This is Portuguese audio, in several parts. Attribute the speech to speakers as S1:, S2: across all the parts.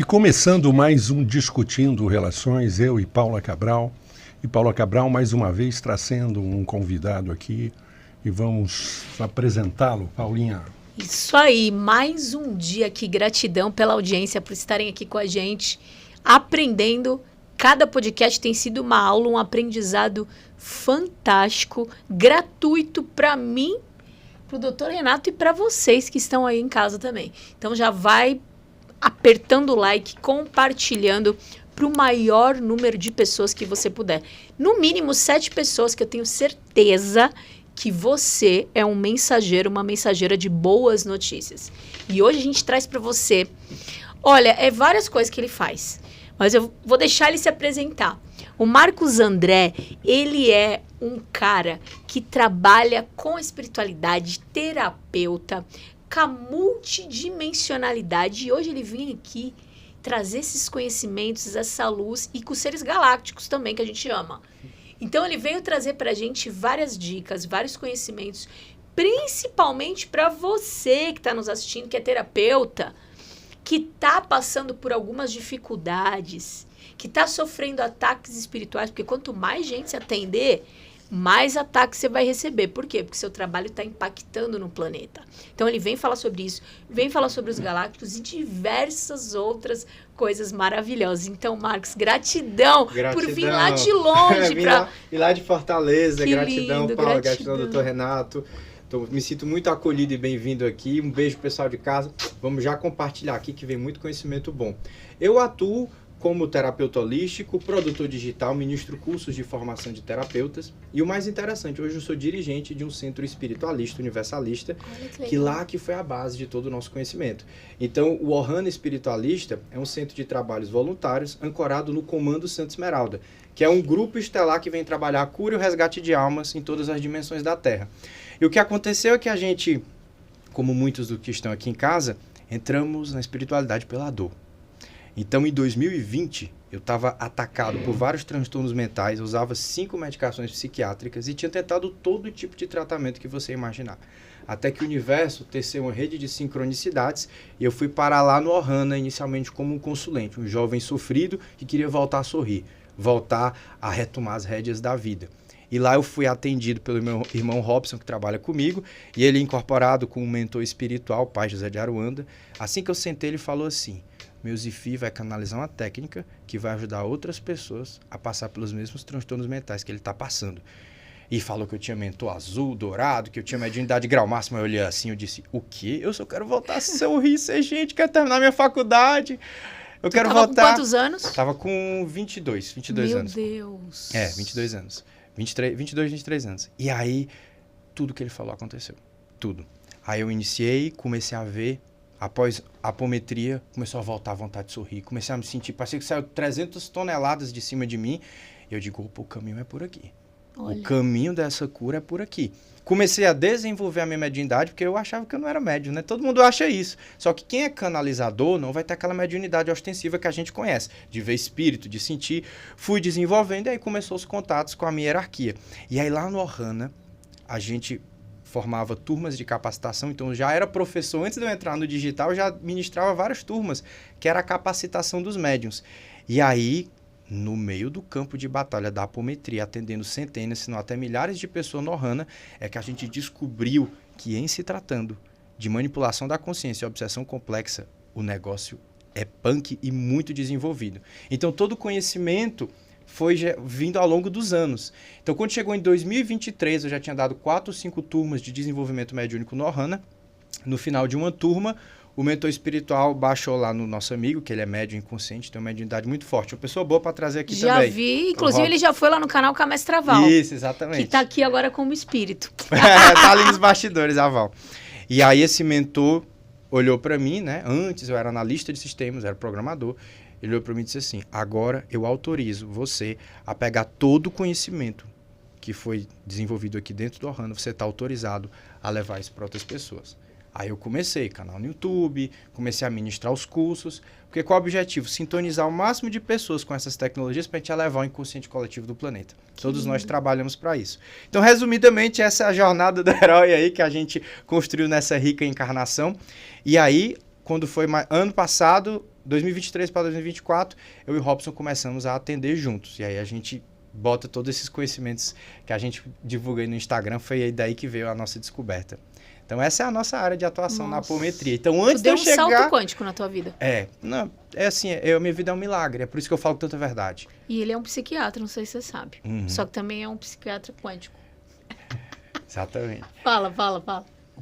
S1: começando mais um Discutindo Relações, eu e Paula Cabral. E Paula Cabral, mais uma vez, trazendo um convidado aqui e vamos apresentá-lo, Paulinha.
S2: Isso aí, mais um dia aqui. Gratidão pela audiência, por estarem aqui com a gente, aprendendo. Cada podcast tem sido uma aula, um aprendizado fantástico, gratuito para mim, para o Dr. Renato e para vocês que estão aí em casa também. Então já vai apertando o like, compartilhando para o maior número de pessoas que você puder. No mínimo 7 pessoas, que eu tenho certeza que você é um mensageiro, uma mensageira de boas notícias. E hoje a gente traz para você, olha, várias coisas que ele faz, mas eu vou deixar ele se apresentar. O Marcos André, ele é um cara que trabalha com espiritualidade, terapeuta, com a multidimensionalidade, e hoje ele vem aqui trazer esses conhecimentos, essa luz, e com os seres galácticos também, que a gente ama. Então ele veio trazer pra gente várias dicas, vários conhecimentos, principalmente para você que está nos assistindo, que é terapeuta, que está passando por algumas dificuldades, que está sofrendo ataques espirituais, porque quanto mais gente se atender, mais ataques você vai receber. Por quê? Porque seu trabalho está impactando no planeta. Então ele vem falar sobre isso, vem falar sobre os galácticos e diversas outras coisas maravilhosas. Então, Marcos, gratidão por vir lá de longe.
S3: Ir lá de Fortaleza,
S2: que
S3: gratidão,
S2: lindo,
S3: Paula, gratidão, doutor Renato. Me sinto muito acolhido e bem-vindo aqui. Um beijo, pessoal de casa. Vamos já compartilhar aqui, que vem muito conhecimento bom. Eu atuo como terapeuta holístico, produtor digital, ministro cursos de formação de terapeutas. E o mais interessante, hoje eu sou dirigente de um centro espiritualista, universalista, que lá que foi a base de todo o nosso conhecimento. Então, o Ohana Espiritualista é um centro de trabalhos voluntários ancorado no Comando Santa Esmeralda, que é um grupo estelar que vem trabalhar a cura e o resgate de almas em todas as dimensões da Terra. E o que aconteceu é que a gente, como muitos dos que estão aqui em casa, entramos na espiritualidade pela dor. Então, em 2020, eu estava atacado por vários transtornos mentais, usava 5 medicações psiquiátricas e tinha tentado todo tipo de tratamento que você imaginar. Até que o universo teceu uma rede de sincronicidades e eu fui parar lá no Ohana, inicialmente como um consulente, um jovem sofrido que queria voltar a sorrir, voltar a retomar as rédeas da vida. E lá eu fui atendido pelo meu irmão Robson, que trabalha comigo, e ele incorporado com um mentor espiritual, o pai José de Aruanda. Assim que eu sentei, ele falou assim: meu Zifi vai canalizar uma técnica que vai ajudar outras pessoas a passar pelos mesmos transtornos mentais que ele está passando. E falou que eu tinha mentor azul, dourado, que eu tinha mediunidade grau máximo. Eu olhei assim, eu disse: o quê? Eu só quero voltar a sorrir, ser gente, quero terminar minha faculdade. Eu quero voltar.
S2: Com quantos anos?
S3: Tava com 22 anos.
S2: Meu Deus.
S3: 22 anos. 22, 23 anos. E aí, tudo que ele falou aconteceu. Tudo. Aí eu iniciei, comecei a ver. Após a apometria, começou a voltar a vontade de sorrir. Comecei a me sentir, parecia que saiu 300 toneladas de cima de mim. E eu digo: opa, o caminho é por aqui. Olha. O caminho dessa cura é por aqui. Comecei a desenvolver a minha mediunidade, porque eu achava que eu não era médium, né? Todo mundo acha isso. Só que quem é canalizador não vai ter aquela mediunidade ostensiva que a gente conhece, de ver espírito, de sentir. Fui desenvolvendo e aí começou os contatos com a minha hierarquia. E aí lá no Ohana, a gente formava turmas de capacitação, então eu já era professor. Antes de eu entrar no digital, eu já ministrava várias turmas, que era a capacitação dos médiuns. E aí, no meio do campo de batalha da apometria, atendendo centenas, se não até milhares de pessoas no Ohana, é que a gente descobriu que, em se tratando de manipulação da consciência e obsessão complexa, o negócio é punk e muito desenvolvido. Então, todo o conhecimento foi vindo ao longo dos anos. Então, quando chegou em 2023, eu já tinha dado 4 ou 5 turmas de desenvolvimento mediúnico no Ohana. No final de uma turma, o mentor espiritual baixou lá no nosso amigo, que ele é médium inconsciente, tem uma mediunidade muito forte. Uma pessoa boa para trazer aqui
S2: já
S3: também.
S2: Já vi, inclusive ele já foi lá no canal com a Mestra Val.
S3: Isso, exatamente.
S2: Que tá aqui agora como espírito.
S3: Tá ali nos bastidores, a Val. E aí esse mentor olhou para mim, né? Antes eu era analista de sistemas, era programador. Ele olhou para mim e disse assim: agora eu autorizo você a pegar todo o conhecimento que foi desenvolvido aqui dentro do Ohana, você está autorizado a levar isso para outras pessoas. Aí eu comecei canal no YouTube, comecei a ministrar os cursos, porque qual é o objetivo? Sintonizar o máximo de pessoas com essas tecnologias para a gente elevar o inconsciente coletivo do planeta. Todos nós trabalhamos para isso. Então, resumidamente, essa é a jornada do herói aí que a gente construiu nessa rica encarnação. E aí, quando foi ano passado, 2023 para 2024, eu e o Robson começamos a atender juntos. E aí a gente bota todos esses conhecimentos que a gente divulga aí no Instagram, foi aí daí que veio a nossa descoberta. Então essa é a nossa área de atuação na apometria. Então antes de eu chegar...
S2: Tu deu um salto quântico na tua vida.
S3: Minha vida é um milagre, é por isso que eu falo tanta verdade.
S2: E ele é um psiquiatra, não sei se você sabe. Só que também é um psiquiatra quântico.
S3: Exatamente.
S2: Fala.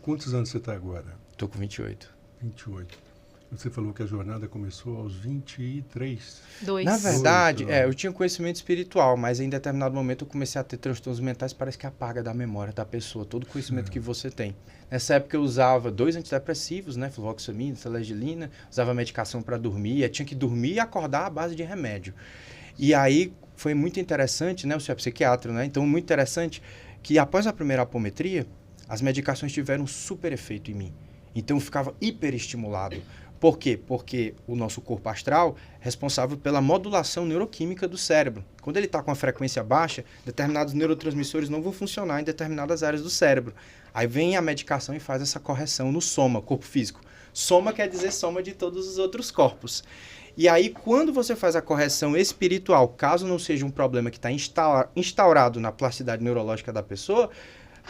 S1: Quantos anos você está agora?
S3: Tô com 28.
S1: 28. Você falou que a jornada começou aos 23.
S3: Na verdade, eu tinha conhecimento espiritual, mas em determinado momento eu comecei a ter transtornos mentais, parece que apaga da memória da pessoa, todo o conhecimento que você tem. Nessa época eu usava 2 antidepressivos, né, fluvoxamina, selegiline, usava medicação para dormir, eu tinha que dormir e acordar à base de remédio. E aí foi muito interessante, né, o senhor é psiquiatra, né, então muito interessante que após a primeira apometria, as medicações tiveram um super efeito em mim. Então eu ficava hiperestimulado. Por quê? Porque o nosso corpo astral é responsável pela modulação neuroquímica do cérebro. Quando ele está com a frequência baixa, determinados neurotransmissores não vão funcionar em determinadas áreas do cérebro. Aí vem a medicação e faz essa correção no soma, corpo físico. Soma quer dizer soma de todos os outros corpos. E aí, quando você faz a correção espiritual, caso não seja um problema que está instaurado na plasticidade neurológica da pessoa,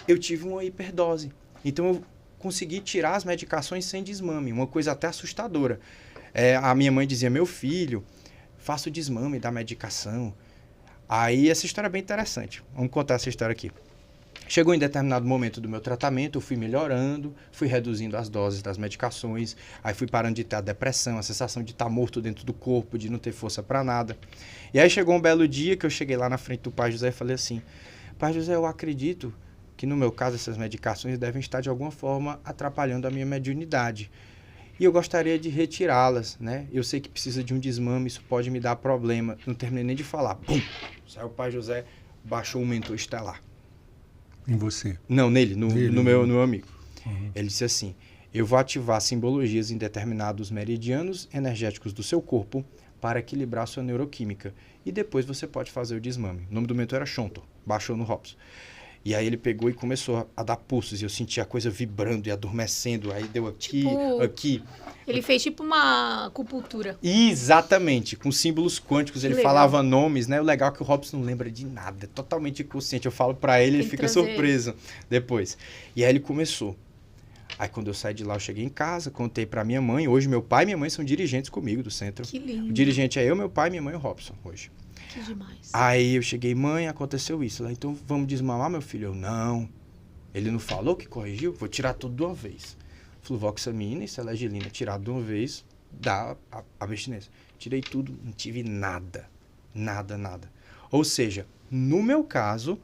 S3: eu tive uma hiperdose. Então, eu consegui tirar as medicações sem desmame, uma coisa até assustadora. A minha mãe dizia, meu filho, faça o desmame da medicação. Aí essa história é bem interessante. Vamos contar essa história aqui. Chegou em determinado momento do meu tratamento, eu fui melhorando, fui reduzindo as doses das medicações, aí fui parando de ter a depressão, a sensação de estar morto dentro do corpo, de não ter força para nada. E aí chegou um belo dia que eu cheguei lá na frente do Pai José e falei assim, Pai José, eu acredito que no meu caso essas medicações devem estar de alguma forma atrapalhando a minha mediunidade. E eu gostaria de retirá-las, né? Eu sei que precisa de um desmame, isso pode me dar problema. Não terminei nem de falar. Bum! Saiu o Pai José, baixou um mentor estelar.
S1: Em você?
S3: Não, nele, no meu amigo. Ele disse assim, eu vou ativar simbologias em determinados meridianos energéticos do seu corpo para equilibrar a sua neuroquímica. E depois você pode fazer o desmame. O nome do mentor era Shonto, baixou no Robson. E aí ele pegou e começou a dar pulsos, e eu sentia a coisa vibrando e adormecendo, aí deu aqui, aqui.
S2: Ele fez tipo uma acupuntura.
S3: Exatamente, com símbolos quânticos, ele falava nomes, né? O legal é que o Robson não lembra de nada, é totalmente inconsciente. Eu falo pra ele, ele fica surpreso depois. E aí ele começou. Aí quando eu saí de lá, eu cheguei em casa, contei pra minha mãe. Hoje meu pai e minha mãe são dirigentes comigo do centro.
S2: Que lindo.
S3: O dirigente é eu, meu pai, minha mãe e o Robson hoje.
S2: Que demais.
S3: Aí eu cheguei, mãe, aconteceu isso. Ela, então vamos desmamar, meu filho? Eu, não. Ele não falou que corrigiu? Vou tirar tudo de uma vez. Fluvoxamina e selegiline, tirar de uma vez, dá a abstinência. Tirei tudo, não tive nada. Nada. Ou seja, no meu caso,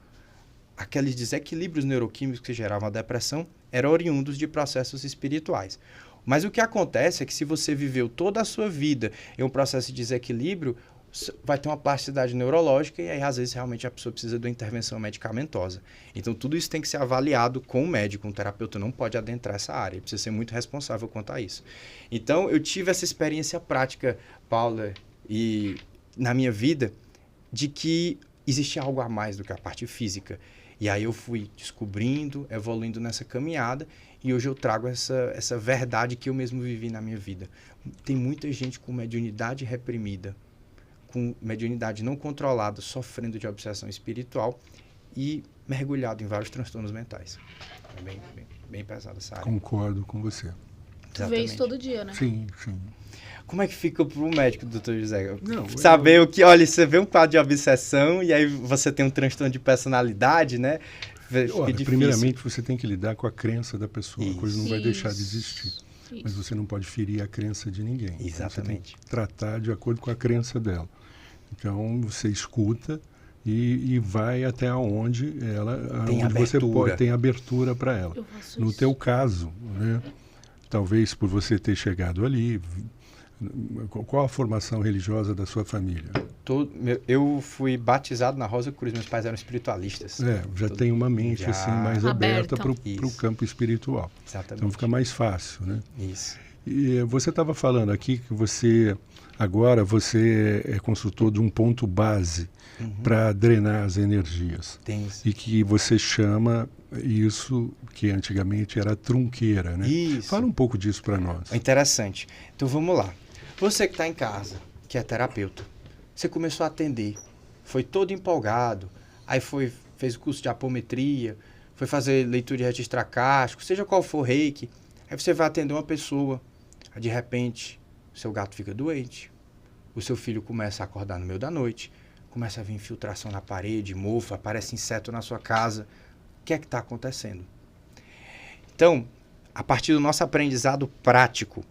S3: aqueles desequilíbrios neuroquímicos que geravam a depressão eram oriundos de processos espirituais. Mas o que acontece é que se você viveu toda a sua vida em um processo de desequilíbrio, vai ter uma plasticidade neurológica e aí às vezes realmente a pessoa precisa de uma intervenção medicamentosa. Então tudo isso tem que ser avaliado com o médico, um terapeuta não pode adentrar essa área, ele precisa ser muito responsável quanto a isso. Então eu tive essa experiência prática, Paula, e na minha vida, de que existia algo a mais do que a parte física. E aí eu fui descobrindo, evoluindo nessa caminhada e hoje eu trago essa verdade que eu mesmo vivi na minha vida. Tem muita gente com mediunidade reprimida, com mediunidade não controlada, sofrendo de obsessão espiritual e mergulhado em vários transtornos mentais. É bem pesado essa área.
S1: Concordo com você.
S2: Tu vê isso todo dia, né?
S1: Sim.
S3: Como é que fica para o médico, doutor José? Saber o que... Olha, você vê um quadro de obsessão e aí você tem um transtorno de personalidade, né?
S1: Olha, primeiramente, você tem que lidar com a crença da pessoa. A coisa não vai deixar de existir. Mas você não pode ferir a crença de ninguém.
S3: Exatamente.
S1: Você tem que tratar de acordo com a crença dela. Então, você escuta e vai até onde você tem abertura para ela. No teu caso, né, talvez por você ter chegado ali, qual a formação religiosa da sua família?
S3: Eu fui batizado na Rosa Cruz, meus pais eram espiritualistas.
S1: Já tem uma mente assim, mais aberta para o campo espiritual.
S3: Exatamente.
S1: Então fica mais fácil, né?
S3: Isso.
S1: E você estava falando aqui que você é construtor de um ponto base para drenar as energias.
S3: Tem isso.
S1: E que você chama isso que antigamente era trunqueira, né?
S3: Isso.
S1: Fala um pouco disso para nós.
S3: É interessante. Então vamos lá. Você que está em casa, que é terapeuta, você começou a atender, foi todo empolgado, aí fez o curso de apometria, foi fazer leitura de registro acástico, seja qual for reiki, aí você vai atender uma pessoa, aí de repente o seu gato fica doente, o seu filho começa a acordar no meio da noite, começa a vir infiltração na parede, mofo, aparece inseto na sua casa. O que é que está acontecendo? Então, a partir do nosso aprendizado prático,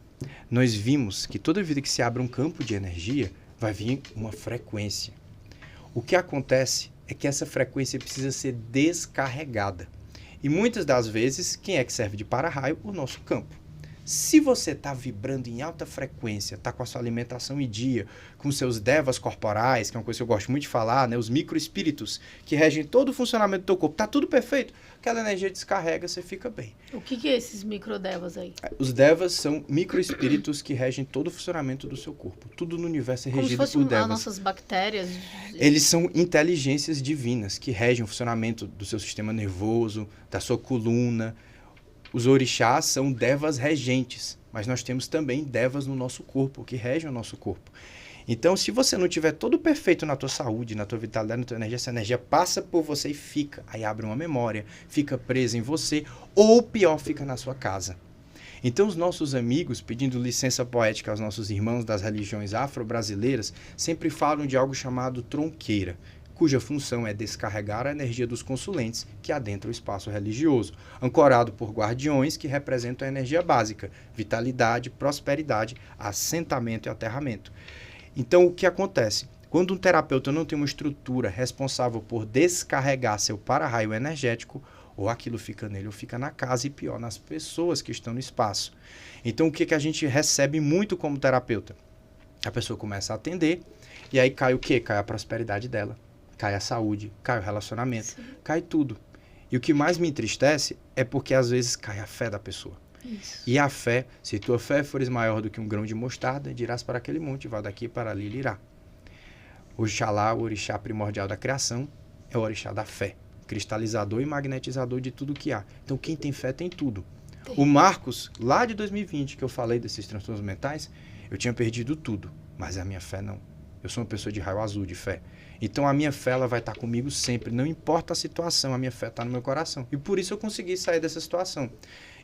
S3: nós vimos que toda vida que se abre um campo de energia, vai vir uma frequência. O que acontece é que essa frequência precisa ser descarregada. E muitas das vezes, quem é que serve de para-raio? O nosso campo. Se você está vibrando em alta frequência, está com a sua alimentação em dia, com seus devas corporais, que é uma coisa que eu gosto muito de falar, né? Os microespíritos que regem todo o funcionamento do teu corpo, está tudo perfeito, aquela energia descarrega, você fica bem.
S2: O que é esses microdevas aí?
S3: Os devas são microespíritos que regem todo o funcionamento do seu corpo. Tudo no universo é regido por devas.
S2: Como se fossem as nossas bactérias?
S3: Eles são inteligências divinas que regem o funcionamento do seu sistema nervoso, da sua coluna. Os orixás são devas regentes, mas nós temos também devas no nosso corpo, que regem o nosso corpo. Então, se você não tiver todo perfeito na tua saúde, na tua vitalidade, na tua energia, essa energia passa por você e fica. Aí abre uma memória, fica presa em você, ou pior, fica na sua casa. Então, os nossos amigos, pedindo licença poética aos nossos irmãos das religiões afro-brasileiras, sempre falam de algo chamado tronqueira, cuja função é descarregar a energia dos consulentes que adentram o espaço religioso, ancorado por guardiões que representam a energia básica, vitalidade, prosperidade, assentamento e aterramento. Então, o que acontece? Quando um terapeuta não tem uma estrutura responsável por descarregar seu para-raio energético, ou aquilo fica nele ou fica na casa, e pior, nas pessoas que estão no espaço. Então, o que a gente recebe muito como terapeuta? A pessoa começa a atender, e aí cai o quê? Cai a prosperidade dela. Cai a saúde, cai o relacionamento, sim, cai tudo. E o que mais me entristece é porque às vezes cai a fé da pessoa. Isso. E a fé, se tua fé fores maior do que um grão de mostarda, dirás para aquele monte, vá daqui para ali e irá. Oxalá, o orixá primordial da criação, é o orixá da fé, cristalizador e magnetizador de tudo que há. Então quem tem fé tem tudo. Tem. O Marcos, lá de 2020, que eu falei desses transtornos mentais, eu tinha perdido tudo, mas a minha fé não. Eu sou uma pessoa de raio azul, de fé. Então a minha fé ela vai estar comigo sempre, não importa a situação, a minha fé está no meu coração. E por isso eu consegui sair dessa situação.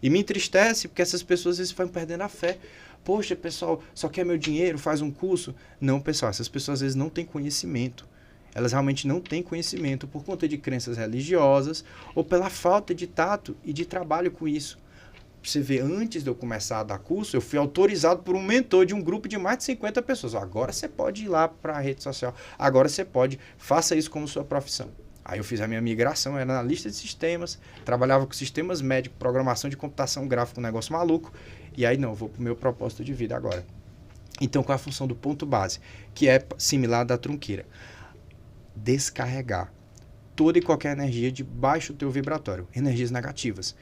S3: E me entristece porque essas pessoas às vezes vão perdendo a fé. Poxa, pessoal, só quer meu dinheiro, faz um curso. Não, pessoal, essas pessoas às vezes não têm conhecimento. Elas realmente não têm conhecimento por conta de crenças religiosas ou pela falta de tato e de trabalho com isso. Você vê, antes de eu começar a dar curso, eu fui autorizado por um mentor de um grupo de mais de 50 pessoas. Agora você pode ir lá para a rede social. Agora você pode, faça isso como sua profissão. Aí eu fiz a minha migração, eu era analista de sistemas, trabalhava com sistemas médicos, programação de computação gráfica, um negócio maluco. E aí não, vou para o meu propósito de vida agora. Então, qual é a função do ponto base? Que é similar da tronqueira. Descarregar toda e qualquer energia de baixo teu vibratório, energias negativas.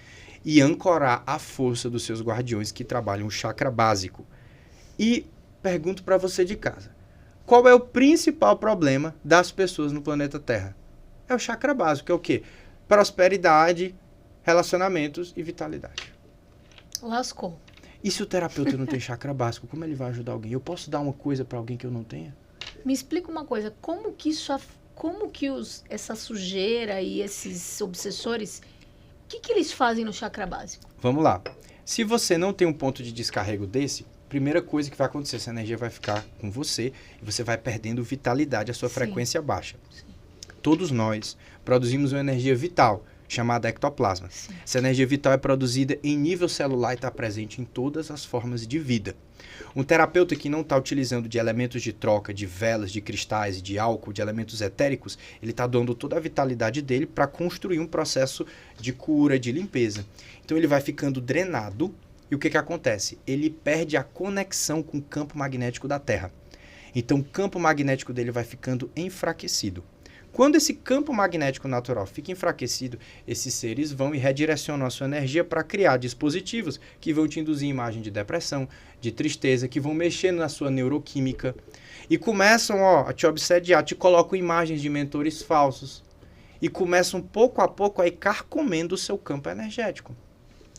S3: E ancorar a força dos seus guardiões que trabalham o chakra básico. E pergunto para você de casa, qual é o principal problema das pessoas no planeta Terra? É o chakra básico, que é o quê? Prosperidade, relacionamentos e vitalidade.
S2: Lascou.
S3: E se o terapeuta não tem chakra básico, como ele vai ajudar alguém? Eu posso dar uma coisa para alguém que eu não tenha?
S2: Me explica uma coisa, como que essa sujeira e esses obsessores... O que eles fazem no chakra básico?
S3: Vamos lá. Se você não tem um ponto de descarrego desse, primeira coisa que vai acontecer, essa energia vai ficar com você e você vai perdendo vitalidade, a sua frequência baixa. Sim. Todos nós produzimos uma energia vital, chamada ectoplasma. Sim. Essa energia vital é produzida em nível celular e está presente em todas as formas de vida. Um terapeuta que não está utilizando de elementos de troca, de velas, de cristais, de álcool, de elementos etéricos, ele está doando toda a vitalidade dele para construir um processo de cura, de limpeza. Então ele vai ficando drenado e o que acontece? Ele perde a conexão com o campo magnético da Terra. Então o campo magnético dele vai ficando enfraquecido. Quando esse campo magnético natural fica enfraquecido, esses seres vão e redirecionam a sua energia para criar dispositivos que vão te induzir imagem de depressão, de tristeza, que vão mexer na sua neuroquímica e começam a te obsediar, te colocam imagens de mentores falsos e começam pouco a pouco a ir carcomendo o seu campo energético.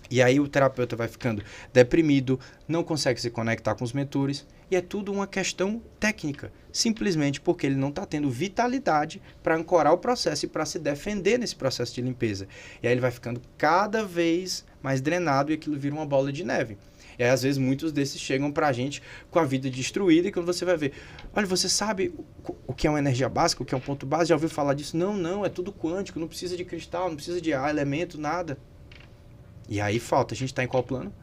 S3: E aí o terapeuta vai ficando deprimido, não consegue se conectar com os mentores, e é tudo uma questão técnica, simplesmente porque ele não está tendo vitalidade para ancorar o processo e para se defender nesse processo de limpeza. E aí ele vai ficando cada vez mais drenado e aquilo vira uma bola de neve. E aí, às vezes, muitos desses chegam para a gente com a vida destruída, e quando você vai ver, olha, você sabe o que é uma energia básica, o que é um ponto base? Já ouviu falar disso? Não, é tudo quântico, não precisa de cristal, não precisa de elemento, nada. E aí falta, a gente está em qual plano?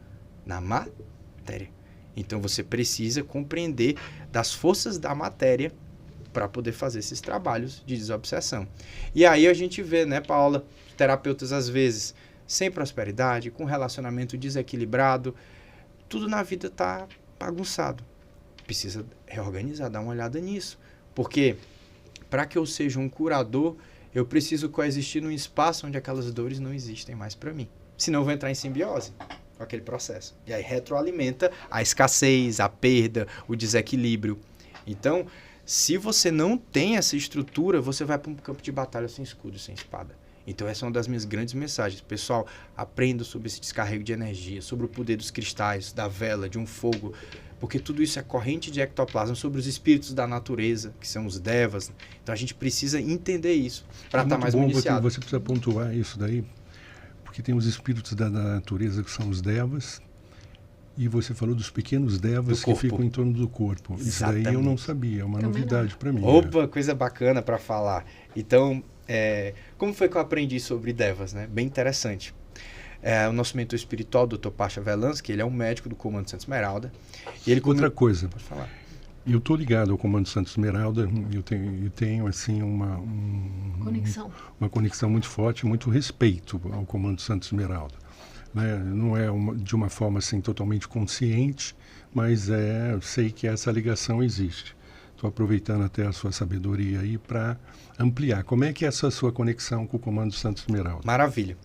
S3: Na matéria. Então você precisa compreender das forças da matéria para poder fazer esses trabalhos de desobsessão. E aí a gente vê, né, Paula, terapeutas às vezes sem prosperidade, com relacionamento desequilibrado, tudo na vida está bagunçado. Precisa reorganizar, dar uma olhada nisso. Porque para que eu seja um curador, eu preciso coexistir num espaço onde aquelas dores não existem mais para mim. Senão eu vou entrar em simbiose com aquele processo. E aí retroalimenta a escassez, a perda, o desequilíbrio. Então, se você não tem essa estrutura, você vai para um campo de batalha sem escudo, sem espada. Então, essa é uma das minhas grandes mensagens. Pessoal, aprenda sobre esse descarrego de energia, sobre o poder dos cristais, da vela, de um fogo, porque tudo isso é corrente de ectoplasma, sobre os espíritos da natureza, que são os devas. Então, a gente precisa entender isso para estar mais municiado.
S1: Você precisa pontuar isso daí, porque tem os espíritos da natureza, que são os devas, e você falou dos pequenos devas que ficam em torno do corpo.
S3: Exatamente.
S1: Isso daí eu não sabia, é uma novidade para mim.
S3: Opa, coisa bacana para falar. Então, como foi que eu aprendi sobre devas, né? Bem interessante. O nosso mentor espiritual, Dr. Pasha Velansky, ele é um médico do Comando Santa Esmeralda. E ele
S1: Outra coisa.
S3: Pode falar.
S1: Eu estou ligado ao Comando Santa Esmeralda, eu tenho assim, uma conexão muito forte, muito respeito ao Comando Santa Esmeralda. Né? Não é de uma forma assim, totalmente consciente, mas eu sei que essa ligação existe. Estou aproveitando até a sua sabedoria aí para ampliar. Como é que é essa sua conexão com o Comando Santa Esmeralda?
S3: Maravilha.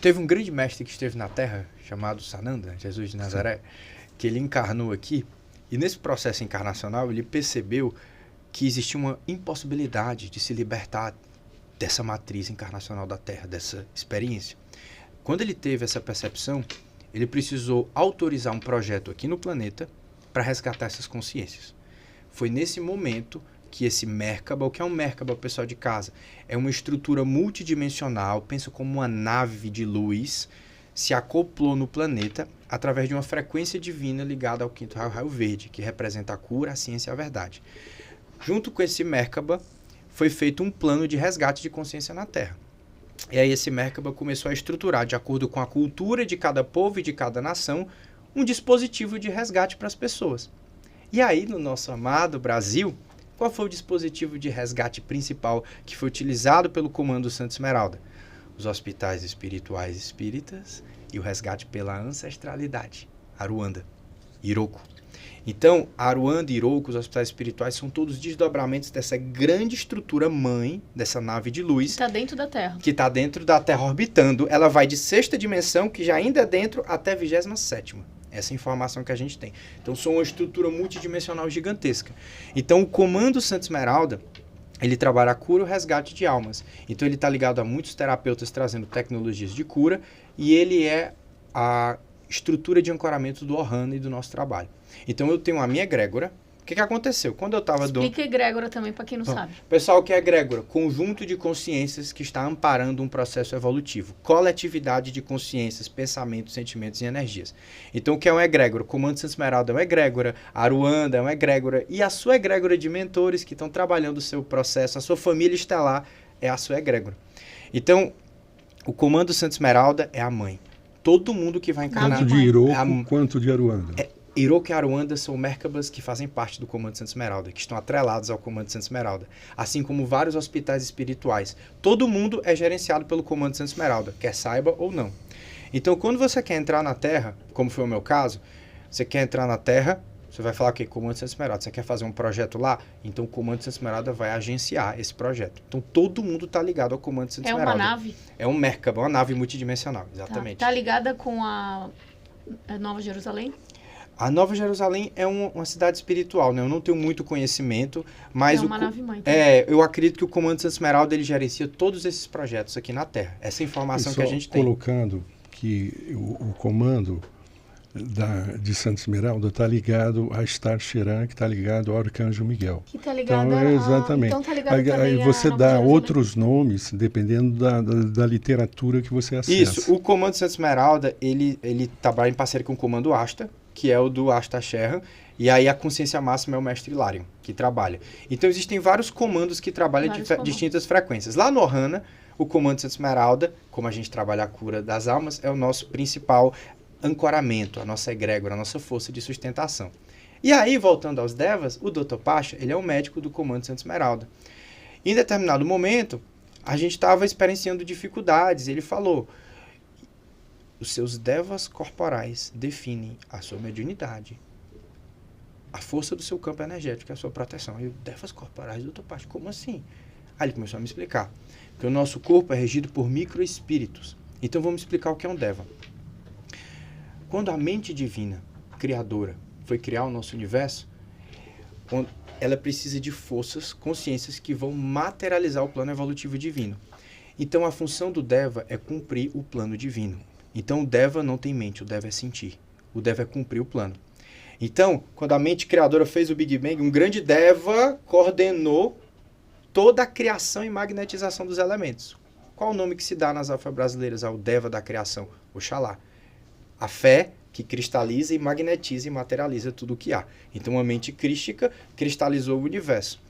S3: Teve um grande mestre que esteve na Terra, chamado Sananda, Jesus de Nazaré, que ele encarnou aqui. E nesse processo encarnacional, ele percebeu que existia uma impossibilidade de se libertar dessa matriz encarnacional da Terra, dessa experiência. Quando ele teve essa percepção, ele precisou autorizar um projeto aqui no planeta para resgatar essas consciências. Foi nesse momento que esse Merkaba, o que é um Merkaba, pessoal de casa? É uma estrutura multidimensional, pensa como uma nave de luz, se acoplou no planeta através de uma frequência divina ligada ao quinto raio verde, que representa a cura, a ciência e a verdade. Junto com esse Merkaba, foi feito um plano de resgate de consciência na Terra. E aí esse Merkaba começou a estruturar, de acordo com a cultura de cada povo e de cada nação, um dispositivo de resgate para as pessoas. E aí, no nosso amado Brasil, qual foi o dispositivo de resgate principal que foi utilizado pelo Comando Santa Esmeralda? Os hospitais espirituais espíritas e o resgate pela ancestralidade, Aruanda, Iroko. Então, Aruanda e Iroko, os hospitais espirituais, são todos desdobramentos dessa grande estrutura mãe, dessa nave de luz.
S2: Que está dentro da Terra.
S3: Que está dentro da Terra orbitando. Ela vai de 6ª dimensão, que já ainda é dentro, até 27ª. Essa informação que a gente tem. Então, são uma estrutura multidimensional gigantesca. Então, o Comando Santa Esmeralda, ele trabalha a cura e o resgate de almas. Então, ele está ligado a muitos terapeutas trazendo tecnologias de cura, e ele é a estrutura de ancoramento do Ohana e do nosso trabalho. Então, eu tenho a minha egrégora. O que aconteceu? Quando eu estava...
S2: Explica egrégora também para quem não sabe.
S3: Pessoal, o que é egrégora? Conjunto de consciências que está amparando um processo evolutivo. Coletividade de consciências, pensamentos, sentimentos e energias. Então, o que é uma egrégora? O Comando Santa Esmeralda é uma egrégora, a Aruanda é uma egrégora, e a sua egrégora de mentores que estão trabalhando o seu processo, a sua família estelar é a sua egrégora. Então, o Comando Santa Esmeralda é a mãe. Todo mundo que vai encarnar...
S1: Tanto de Iroko quanto de Aruanda.
S3: Iroko e Aruanda são Merkabas que fazem parte do Comando Santa Esmeralda, que estão atrelados ao Comando Santa Esmeralda, assim como vários hospitais espirituais. Todo mundo é gerenciado pelo Comando Santa Esmeralda, quer saiba ou não. Então, quando você quer entrar na Terra, como foi o meu caso, você quer entrar na Terra, você vai falar, ok, Comando Santa Esmeralda, você quer fazer um projeto lá? Então, o Comando Santa Esmeralda vai agenciar esse projeto. Então, todo mundo está ligado ao Comando Santa Esmeralda.
S2: É uma nave?
S3: É um Merkaba, uma nave multidimensional, exatamente.
S2: Tá ligada com a Nova Jerusalém?
S3: A Nova Jerusalém é uma cidade espiritual, né? Eu não tenho muito conhecimento, mas...
S2: É uma nave-mãe.
S3: Eu acredito que o Comando Santa Esmeralda, ele gerencia todos esses projetos aqui na Terra. Essa informação que a gente tem.
S1: Colocando que o comando de Santa Esmeralda está ligado a Star Chiran, que está ligado ao Arcanjo Miguel.
S2: Que está ligado
S1: então, exatamente.
S2: Então tá ligado
S1: aí você dá outros nomes dependendo da literatura que você acessa.
S3: Isso, o comando de Santa Esmeralda, ele trabalha em parceria com o comando Asta, que é o do Asta Sherran, e aí a consciência máxima é o mestre Hilarion, que trabalha. Então existem vários comandos que trabalham distintas frequências. Lá no Ohana, o comando de Santa Esmeralda, como a gente trabalha a cura das almas, é o nosso principal ancoramento, a nossa egrégora, a nossa força de sustentação. E aí, voltando aos Devas, o Dr. Pasha, ele é o médico do comando de Santa Esmeralda. Em determinado momento, a gente estava experienciando dificuldades, ele falou, os seus Devas corporais definem a sua mediunidade, a força do seu campo energético e a sua proteção. E Devas corporais, Dr. Pasha, como assim? Aí ele começou a me explicar, que o nosso corpo é regido por microespíritos. Então vamos explicar o que é um Deva. Quando a mente divina, criadora, foi criar o nosso universo, ela precisa de forças, consciências que vão materializar o plano evolutivo divino. Então a função do Deva é cumprir o plano divino. Então o Deva não tem mente, o Deva é sentir. O Deva é cumprir o plano. Então, quando a mente criadora fez o Big Bang, um grande Deva coordenou toda a criação e magnetização dos elementos. Qual o nome que se dá nas afro-brasileiras ao Deva da criação? Oxalá. A fé que cristaliza e magnetiza e materializa tudo o que há. Então, a mente crística cristalizou o universo.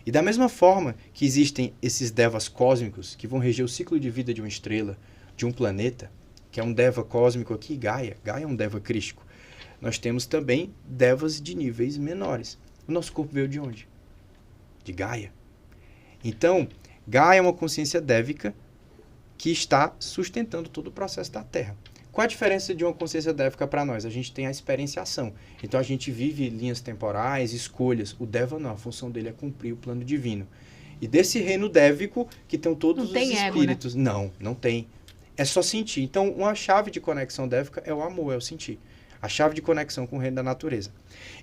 S3: E da mesma forma que existem esses devas cósmicos que vão reger o ciclo de vida de uma estrela, de um planeta, que é um deva cósmico aqui, Gaia. Gaia é um deva crístico. Nós temos também devas de níveis menores. O nosso corpo veio de onde? De Gaia. Então, Gaia é uma consciência dévica que está sustentando todo o processo da Terra. Qual a diferença de uma consciência dévica para nós? A gente tem a experienciação. Então a gente vive linhas temporais, escolhas. O Deva não, a função dele é cumprir o plano divino. E desse reino dévico que estão todos os espíritos. Ego, né? Não tem. É só sentir. Então uma chave de conexão dévica é o amor, é o sentir. A chave de conexão com o reino da natureza.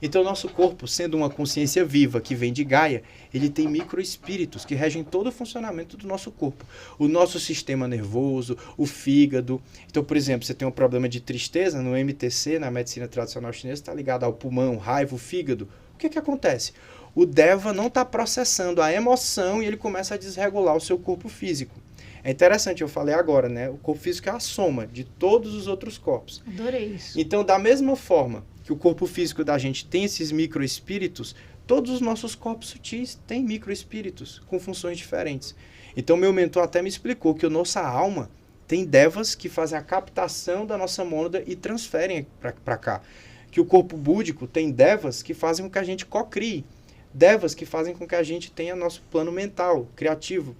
S3: Então, o nosso corpo, sendo uma consciência viva que vem de Gaia, ele tem microespíritos que regem todo o funcionamento do nosso corpo. O nosso sistema nervoso, o fígado. Então, por exemplo, você tem um problema de tristeza no MTC, na medicina tradicional chinesa, está ligado ao pulmão, raiva, o fígado. O que acontece? O Deva não está processando a emoção e ele começa a desregular o seu corpo físico. É interessante, eu falei agora, né? O corpo físico é a soma de todos os outros corpos.
S2: Adorei isso.
S3: Então, da mesma forma que o corpo físico da gente tem esses microespíritos, todos os nossos corpos sutis têm microespíritos com funções diferentes. Então, meu mentor até me explicou que a nossa alma tem devas que fazem a captação da nossa mônada e transferem para cá. Que o corpo búdico tem devas que fazem com que a gente cocrie. Devas que fazem com que a gente tenha nosso plano mental, criativo.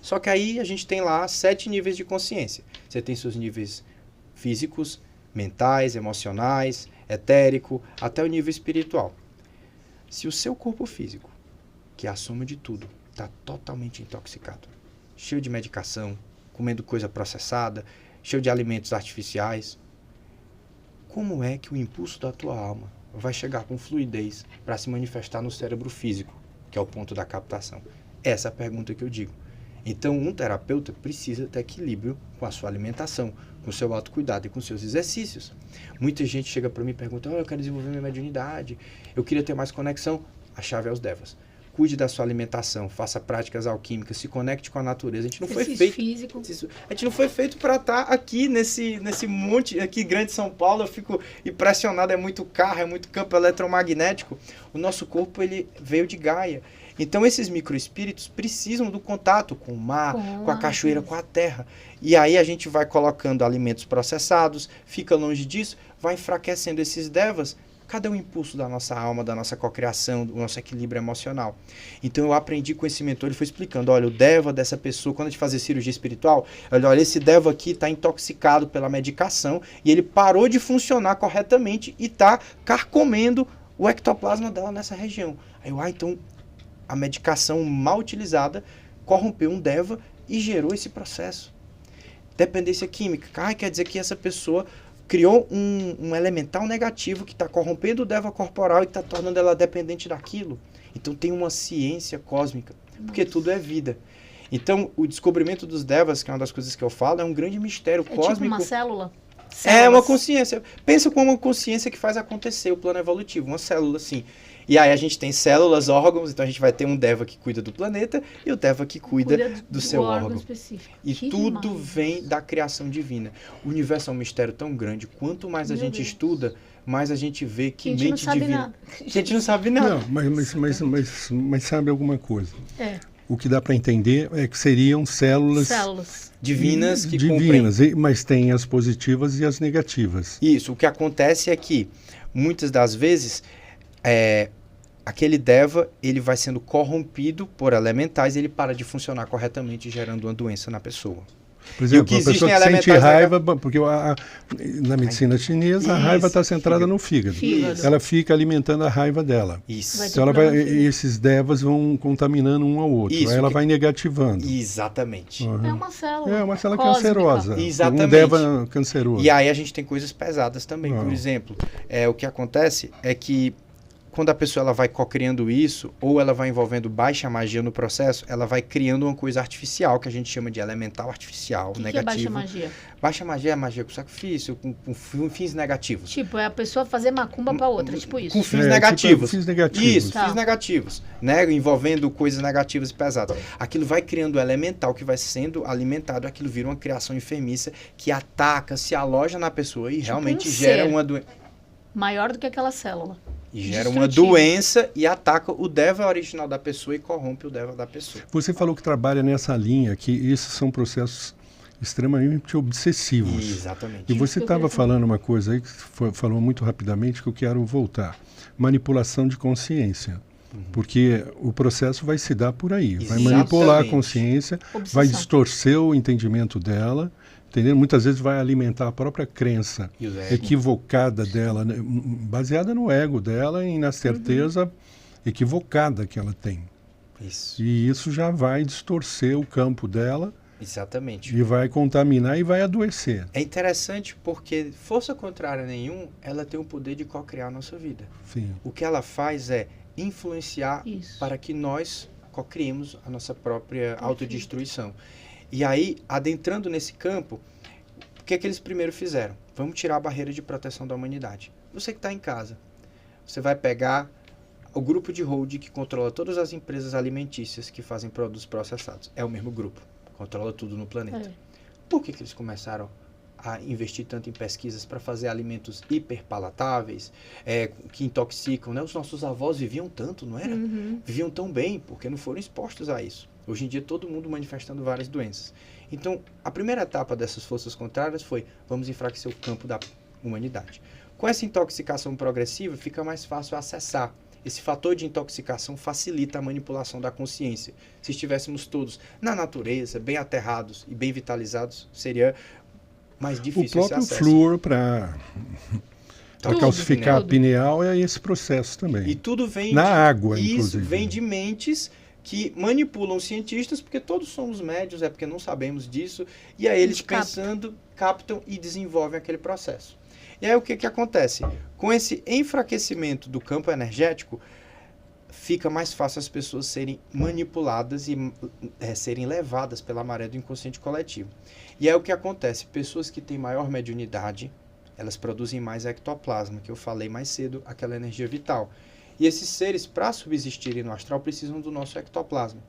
S3: Só que aí a gente tem lá 7 níveis de consciência. Você tem seus níveis físicos, mentais, emocionais, etérico, até o nível espiritual. Se o seu corpo físico, que é a soma de tudo, está totalmente intoxicado, cheio de medicação, comendo coisa processada, cheio de alimentos artificiais, como é que o impulso da tua alma vai chegar com fluidez para se manifestar no cérebro físico, que é o ponto da captação? Essa é a pergunta que eu digo. Então, um terapeuta precisa ter equilíbrio com a sua alimentação, com o seu autocuidado e com seus exercícios. Muita gente chega para mim e pergunta, eu quero desenvolver minha mediunidade, eu queria ter mais conexão. A chave é os Devas. Cuide da sua alimentação, faça práticas alquímicas, se conecte com a natureza. A gente não foi feito físico. A gente não foi feito para estar aqui nesse monte, aqui grande São Paulo. Eu fico impressionado, é muito carro, é muito campo eletromagnético. O nosso corpo, ele veio de Gaia. Então, esses microespíritos precisam do contato com o mar, com a cachoeira, com a terra. E aí a gente vai colocando alimentos processados, fica longe disso, vai enfraquecendo esses devas. Cadê o impulso da nossa alma, da nossa cocriação, do nosso equilíbrio emocional? Então, eu aprendi com esse mentor, ele foi explicando, olha, o deva dessa pessoa, quando a gente fazer cirurgia espiritual, olha, esse deva aqui está intoxicado pela medicação e ele parou de funcionar corretamente e está carcomendo o ectoplasma dela nessa região. Aí eu, então... a medicação mal utilizada corrompeu um deva e gerou esse processo. Dependência química. Quer dizer que essa pessoa criou um elemental negativo que está corrompendo o deva corporal e está tornando ela dependente daquilo. Então tem uma ciência cósmica, porque tudo é vida. Então, o descobrimento dos devas, que é uma das coisas que eu falo, é um grande mistério cósmico.
S2: Tipo uma célula?
S3: É uma consciência. Pensa como uma consciência que faz acontecer o plano evolutivo, uma célula, assim. E aí a gente tem células, órgãos, então a gente vai ter um Deva que cuida do planeta e o Deva que cuida do seu órgão. Específico. E que tudo demais. Vem da criação divina. O universo é um mistério tão grande, quanto mais a gente estuda, mais a gente vê que mente divina. Que a gente não sabe nada.
S1: Não, mas sabe alguma coisa? O que dá para entender é que seriam células
S3: divinas que
S1: mas tem as positivas e as negativas.
S3: Isso, o que acontece é que muitas das vezes aquele Deva, ele vai sendo corrompido por elementais e ele para de funcionar corretamente, gerando uma doença na pessoa.
S1: Por exemplo, a pessoa que sente raiva, porque na medicina chinesa, a raiva está centrada no fígado. Ela fica alimentando a raiva dela.
S3: Isso.
S1: Então esses devas vão contaminando um ao outro. Aí ela vai negativando.
S3: Exatamente.
S2: Uhum. É uma célula.
S1: É uma célula cancerosa.
S3: Exatamente.
S1: Um deva canceroso.
S3: E aí a gente tem coisas pesadas também. Por exemplo, o que acontece é que quando a pessoa ela vai co-criando isso, ou ela vai envolvendo baixa magia no processo, ela vai criando uma coisa artificial, que a gente chama de elemental artificial, negativo.
S2: Que é baixa magia?
S3: Baixa magia é magia com sacrifício, com fins negativos.
S2: Tipo, é a pessoa fazer macumba para outra, tipo isso.
S3: Com fins negativos.
S1: Tipo, fins negativos.
S3: Isso, fins negativos, né? Envolvendo coisas negativas e pesadas. Aquilo vai criando o elemental que vai sendo alimentado, aquilo vira uma criação enfermiça que ataca, se aloja na pessoa e realmente gera uma doença.
S2: Maior do que aquela célula.
S3: E gera uma doença e ataca o Deva original da pessoa e corrompe o Deva da pessoa.
S1: Você falou que trabalha nessa linha, que esses são processos extremamente obsessivos.
S3: Exatamente.
S1: E você estava falando uma coisa aí, que falou muito rapidamente, que eu quero voltar. Manipulação de consciência. Porque o processo vai se dar por aí. Vai manipular a consciência, vai distorcer o entendimento dela, entendeu? Muitas vezes vai alimentar a própria crença equivocada dela, né? Baseada no ego dela e na certeza equivocada que ela tem.
S3: Isso.
S1: E isso já vai distorcer o campo dela.
S3: Exatamente.
S1: E vai contaminar e vai adoecer.
S3: É interessante porque, força contrária nenhum, ela tem o poder de co-criar a nossa vida.
S1: Sim.
S3: O que ela faz é influenciar para que nós co-criemos a nossa própria autodestruição. E aí, adentrando nesse campo, o que é que eles primeiro fizeram? Vamos tirar a barreira de proteção da humanidade. Você que está em casa, você vai pegar o grupo de holding que controla todas as empresas alimentícias que fazem produtos processados. É o mesmo grupo, controla tudo no planeta. Por que eles começaram a investir tanto em pesquisas para fazer alimentos hiperpalatáveis, que intoxicam, né? Os nossos avós viviam tanto, não era? Viviam tão bem, porque não foram expostos a isso. Hoje em dia, todo mundo manifestando várias doenças. Então, a primeira etapa dessas forças contrárias foi, vamos enfraquecer o campo da humanidade. Com essa intoxicação progressiva, fica mais fácil acessar. Esse fator de intoxicação facilita a manipulação da consciência. Se estivéssemos todos na natureza, bem aterrados e bem vitalizados, seria mais difícil esse acesso.
S1: O próprio flúor para calcificar a pineal é esse processo também.
S3: E tudo vem
S1: na água,
S3: isso
S1: inclusive.
S3: Vem de mentes que manipulam cientistas, porque todos somos médios, porque não sabemos disso, e aí eles pensando, captam e desenvolvem aquele processo. E aí o que acontece? Com esse enfraquecimento do campo energético, fica mais fácil as pessoas serem manipuladas e serem levadas pela maré do inconsciente coletivo. E aí o que acontece? Pessoas que têm maior mediunidade, elas produzem mais ectoplasma, que eu falei mais cedo, aquela energia vital. E esses seres, para subsistirem no astral, precisam do nosso ectoplasma.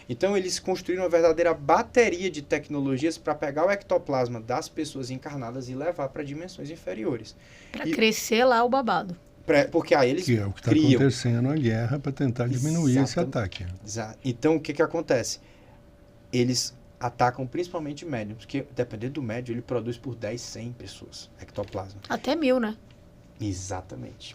S3: Então, eles construíram uma verdadeira bateria de tecnologias para pegar o ectoplasma das pessoas encarnadas e levar para dimensões inferiores.
S2: Para crescer lá o babado.
S3: Porque aí eles
S1: criam. É o que está acontecendo a guerra para tentar diminuir esse ataque.
S3: Então, o que acontece? Eles atacam principalmente médiums, porque, dependendo do médium, ele produz por 10, 100 pessoas ectoplasma.
S2: Até 1000, né?
S3: Exatamente.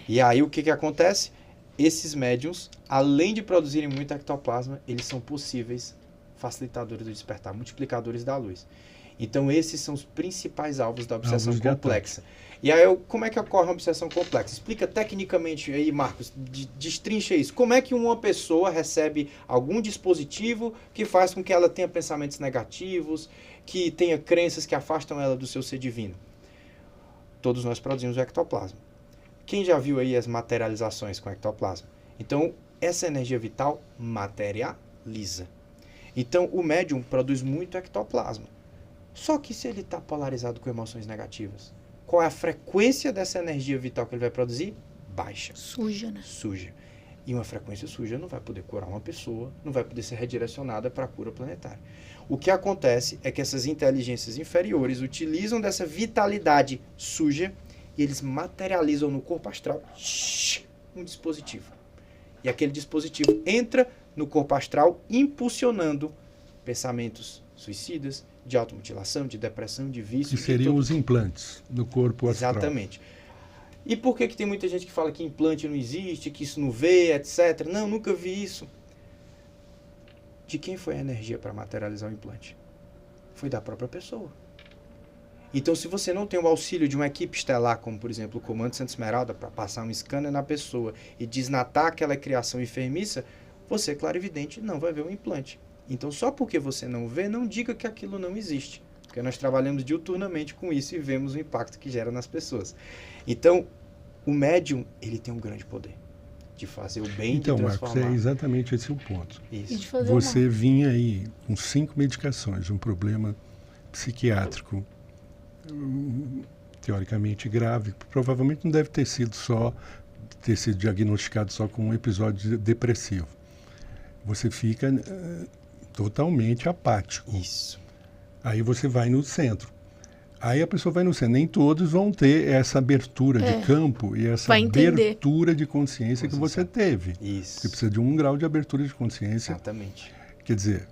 S3: E aí o que acontece? Esses médiums, além de produzirem muito ectoplasma, eles são possíveis facilitadores do despertar, multiplicadores da luz. Então esses são os principais alvos da obsessão complexa. E aí como é que ocorre uma obsessão complexa? Explica tecnicamente aí, Marcos, destrincha isso. Como é que uma pessoa recebe algum dispositivo que faz com que ela tenha pensamentos negativos, que tenha crenças que afastam ela do seu ser divino? Todos nós produzimos o ectoplasma. Quem já viu aí as materializações com ectoplasma? Então, essa energia vital materializa. Então, o médium produz muito ectoplasma. Só que se ele está polarizado com emoções negativas, qual é a frequência dessa energia vital que ele vai produzir? Baixa.
S2: Suja, né?
S3: Suja. E uma frequência suja não vai poder curar uma pessoa, não vai poder ser redirecionada para a cura planetária. O que acontece é que essas inteligências inferiores utilizam dessa vitalidade suja e eles materializam no corpo astral um dispositivo. E aquele dispositivo entra no corpo astral impulsionando pensamentos suicidas, de automutilação, de depressão, de vício.
S1: Que seriam os implantes no corpo astral.
S3: Exatamente. E por que tem muita gente que fala que implante não existe, que isso não vê, etc. Não, nunca vi isso. De quem foi a energia para materializar o implante? Foi da própria pessoa. Então, se você não tem o auxílio de uma equipe estelar, como, por exemplo, o Comando Santa Esmeralda, para passar um scanner na pessoa e desnatar aquela criação enfermiça, você, clarividente, não vai ver o implante. Então, só porque você não vê, não diga que aquilo não existe. Porque nós trabalhamos diuturnamente com isso e vemos o impacto que gera nas pessoas. Então, o médium, ele tem um grande poder de fazer o bem e de transformar.
S1: Então, Marcos, é exatamente esse o ponto.
S3: Isso.
S1: Você vinha aí com 5 medicações, um problema psiquiátrico teoricamente grave, provavelmente não deve ter sido diagnosticado só com um episódio depressivo. Você fica totalmente apático.
S3: Isso.
S1: Aí você vai no centro. Aí a pessoa vai no centro. Nem todos vão ter essa abertura de campo e essa abertura de consciência que você teve.
S3: Isso.
S1: Você precisa de um grau de abertura de consciência.
S3: Exatamente.
S1: Quer dizer,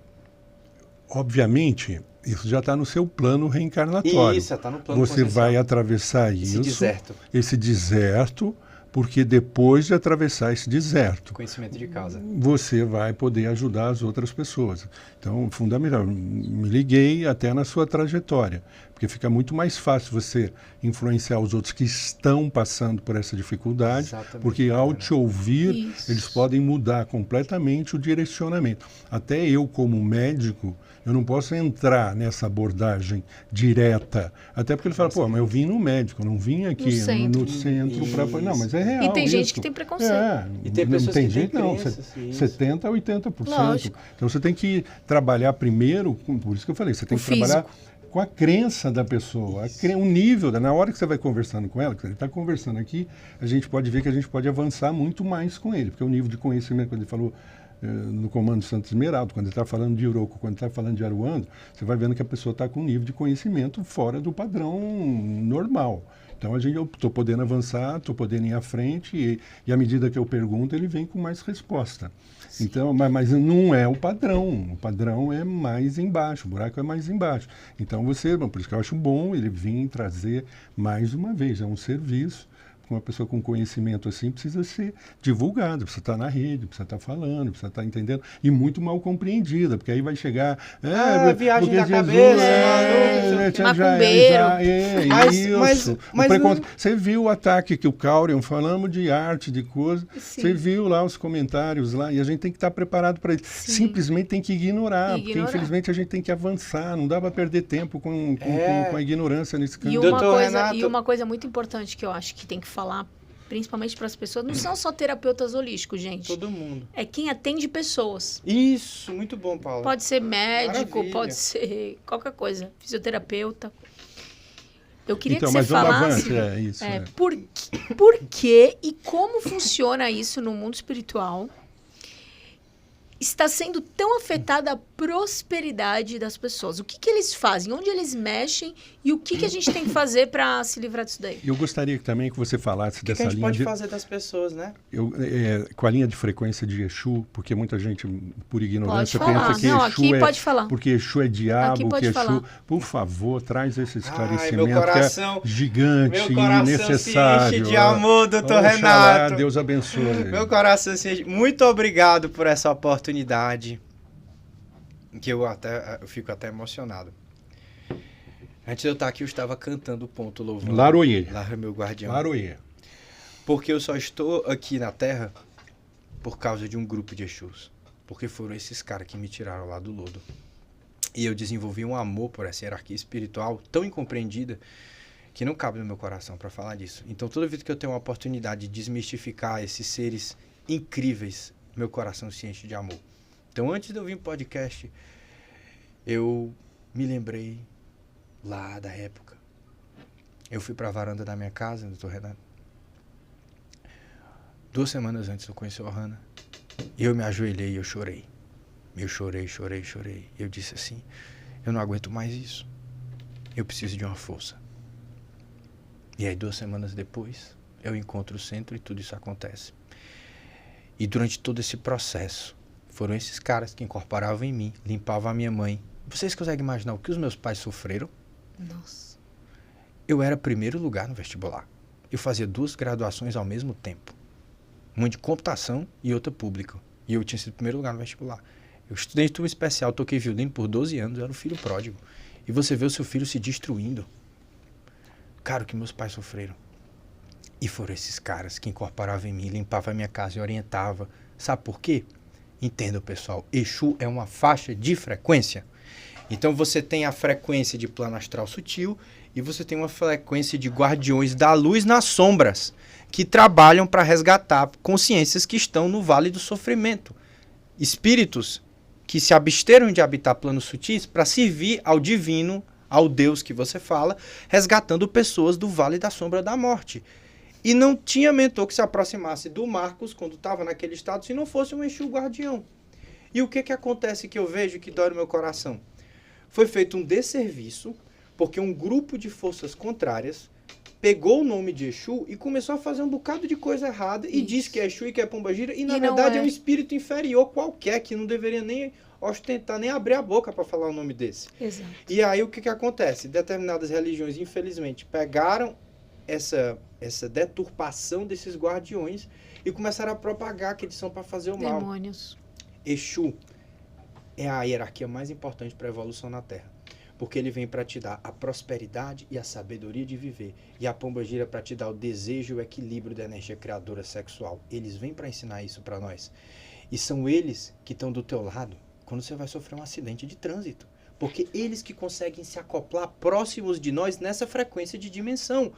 S1: obviamente, isso já está no seu plano reencarnatório.
S3: Isso, está no plano
S1: Você vai atravessar esse deserto, porque depois de atravessar esse deserto,
S3: conhecimento de causa,
S1: você vai poder ajudar as outras pessoas. Então, fundamental, me liguei até na sua trajetória, porque fica muito mais fácil você influenciar os outros que estão passando por essa dificuldade, porque ao te ouvir, eles podem mudar completamente o direcionamento. Até eu, como médico, eu não posso entrar nessa abordagem direta. Até porque ele fala, mas eu vim no médico, eu não vim aqui no centro para... Não, mas é real.
S2: E tem gente que tem preconceito.
S3: E tem pessoas que têm
S1: crenças, 70% a 80%. Lógico. Então você tem que trabalhar primeiro, por isso que eu falei, você tem que trabalhar com a crença da pessoa, o nível, na hora que você vai conversando com ela, que ele está conversando aqui, a gente pode ver que a gente pode avançar muito mais com ele, porque o nível de conhecimento, quando ele falou no Comando Santa Esmeralda, quando ele está falando de Iroko, quando ele está falando de Aruando, você vai vendo que a pessoa está com um nível de conhecimento fora do padrão normal. Então, eu estou podendo avançar, estou podendo ir à frente e à medida que eu pergunto, ele vem com mais resposta. Sim. Então, mas não é o padrão é mais embaixo, o buraco é mais embaixo. Então, por isso que eu acho bom ele vir trazer mais uma vez, é um serviço. Uma pessoa com conhecimento assim precisa ser divulgada, precisa estar na rede, precisa estar falando, precisa estar entendendo, e muito mal compreendida, porque aí vai chegar...
S3: viagem da cabeça,
S1: macumbeiro. Você viu o ataque que o Caurion, falamos de arte, de coisa, você viu lá os comentários lá, e a gente tem que estar preparado para isso. Simplesmente tem que ignorar, porque infelizmente a gente tem que avançar, não dá para perder tempo com a ignorância nesse campo.
S2: E uma coisa muito importante que eu acho que tem que falar, principalmente para as pessoas, não são só terapeutas holísticos, gente.
S3: Todo mundo.
S2: É quem atende pessoas.
S3: Isso, muito bom, Paula.
S2: Pode ser médico, pode ser qualquer coisa, fisioterapeuta. Eu queria que você falasse por que e como funciona isso no mundo espiritual. Está sendo tão afetada a prosperidade das pessoas. O que eles fazem? Onde eles mexem? E o que a gente tem que fazer para se livrar disso daí?
S1: Eu gostaria também que você falasse dessa linha...
S3: O que a gente pode fazer das pessoas, né?
S1: Com a linha de frequência de Exu, porque muita gente, por ignorância,
S2: pensa
S1: que Exu porque Exu é diabo, que Exu... Por favor, traz esse esclarecimento, meu coração, que é gigante e necessário.
S3: Se enche de amor, doutor Renato.
S1: Deus abençoe.
S3: Meu coração se enche. Muito obrigado por essa oportunidade. Que eu fico até emocionado. Antes de eu estar aqui, eu estava cantando o ponto louvando.
S1: Laroie.
S3: Lara, meu guardião.
S1: Laroie.
S3: Porque eu só estou aqui na Terra por causa de um grupo de Exus. Porque foram esses caras que me tiraram lá do lodo. E eu desenvolvi um amor por essa hierarquia espiritual tão incompreendida que não cabe no meu coração para falar disso. Então, toda vez que eu tenho uma oportunidade de desmistificar esses seres incríveis, meu coração se enche de amor. Então, antes de eu vir pro podcast, eu me lembrei lá da época. Eu fui pra varanda da minha casa, doutor Renato. 2 semanas antes eu conheci o Ohana. E eu me ajoelhei e eu chorei. Eu chorei. Eu disse assim, eu não aguento mais isso. Eu preciso de uma força. E aí 2 semanas depois, eu encontro o centro e tudo isso acontece. E durante todo esse processo, foram esses caras que incorporavam em mim, limpavam a minha mãe. Vocês conseguem imaginar o que os meus pais sofreram?
S2: Nossa.
S3: Eu era primeiro lugar no vestibular. Eu fazia 2 graduações ao mesmo tempo. Uma de computação e outra pública. E eu tinha sido primeiro lugar no vestibular. Eu estudei em turma especial, toquei violino por 12 anos, eu era o filho pródigo. E você vê o seu filho se destruindo. Cara, o que meus pais sofreram. E foram esses caras que incorporavam em mim, limpavam a minha casa e orientavam. Sabe por quê? Entendam, pessoal. Exu é uma faixa de frequência. Então você tem a frequência de plano astral sutil e você tem uma frequência de guardiões da luz nas sombras, que trabalham para resgatar consciências que estão no vale do sofrimento. Espíritos que se absteram de habitar planos sutis para servir ao divino, ao Deus que você fala, resgatando pessoas do vale da sombra da morte. E não tinha mentor que se aproximasse do Marcos quando estava naquele estado se não fosse um Exu guardião. E o que acontece que eu vejo que dói no meu coração? Foi feito um desserviço porque um grupo de forças contrárias pegou o nome de Exu e começou a fazer um bocado de coisa errada e diz que é Exu e que é Pombagira e na verdade é um espírito inferior qualquer que não deveria nem ostentar, nem abrir a boca para falar o nome desse.
S2: Exato.
S3: E aí o que acontece? Determinadas religiões, infelizmente, pegaram essa deturpação desses guardiões e começaram a propagar que eles são para fazer o mal.
S2: Demônios.
S3: Exu é a hierarquia mais importante para a evolução na Terra. Porque ele vem para te dar a prosperidade e a sabedoria de viver. E a Pombagira para te dar o desejo e o equilíbrio da energia criadora sexual. Eles vêm para ensinar isso para nós. E são eles que estão do teu lado quando você vai sofrer um acidente de trânsito. Porque eles que conseguem se acoplar próximos de nós nessa frequência de dimensão.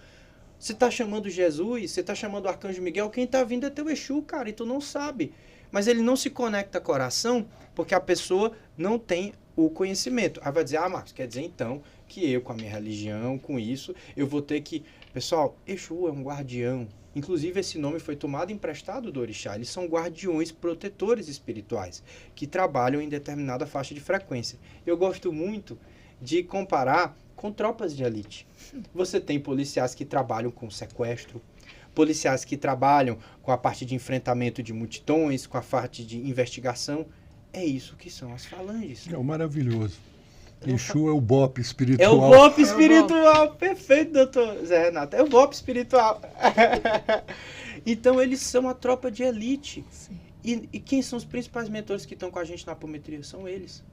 S3: Você está chamando Jesus, você está chamando o Arcanjo Miguel, quem está vindo é teu Exu, cara, e tu não sabe. Mas ele não se conecta ao coração porque a pessoa não tem o conhecimento. Aí vai dizer, Marcos, quer dizer então que eu, com a minha religião, com isso, eu vou ter que... Pessoal, Exu é um guardião. Inclusive, esse nome foi tomado emprestado do Orixá. Eles são guardiões protetores espirituais que trabalham em determinada faixa de frequência. Eu gosto muito de comparar com tropas de elite. Você tem policiais que trabalham com sequestro, policiais que trabalham com a parte de enfrentamento de multidões, com a parte de investigação. É isso que são as falanges.
S1: É o maravilhoso. Exu é o BOP espiritual.
S3: É o BOP espiritual. Perfeito, doutor Zé Renato. É o BOP espiritual. Então, eles são a tropa de elite. E quem são os principais mentores que estão com a gente na apometria? São eles.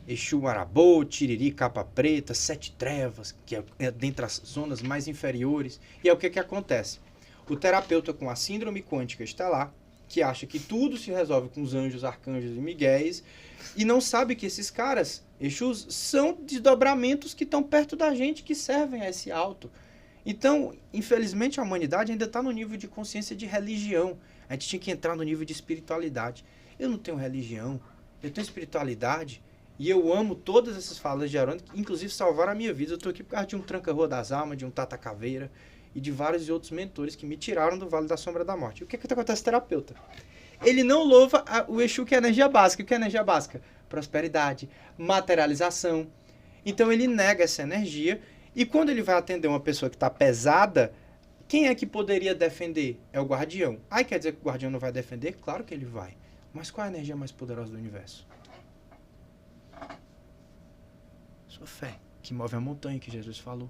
S3: Exu Marabô, Tiriri, Capa Preta, 7 Trevas, que é dentre as zonas mais inferiores. E é o que acontece? O terapeuta com a síndrome quântica está lá, que acha que tudo se resolve com os anjos, arcanjos e miguéis, e não sabe que esses caras, Exus, são desdobramentos que estão perto da gente, que servem a esse alto. Então, infelizmente, a humanidade ainda está no nível de consciência de religião. A gente tinha que entrar no nível de espiritualidade. Eu não tenho religião, eu tenho espiritualidade, e eu amo todas essas falas de Haroldo, que inclusive salvaram a minha vida. Eu estou aqui por causa de um Tranca-Rua das Almas, de um Tata Caveira, e de vários outros mentores que me tiraram do Vale da Sombra da Morte. E o que acontece, terapeuta? Ele não louva o Exu, que é energia básica. O que é energia básica? Prosperidade, materialização. Então ele nega essa energia, e quando ele vai atender uma pessoa que está pesada, quem é que poderia defender? É o guardião. Aí quer dizer que o guardião não vai defender? Claro que ele vai. Mas qual é a energia mais poderosa do universo? Sua fé, que move a montanha, que Jesus falou.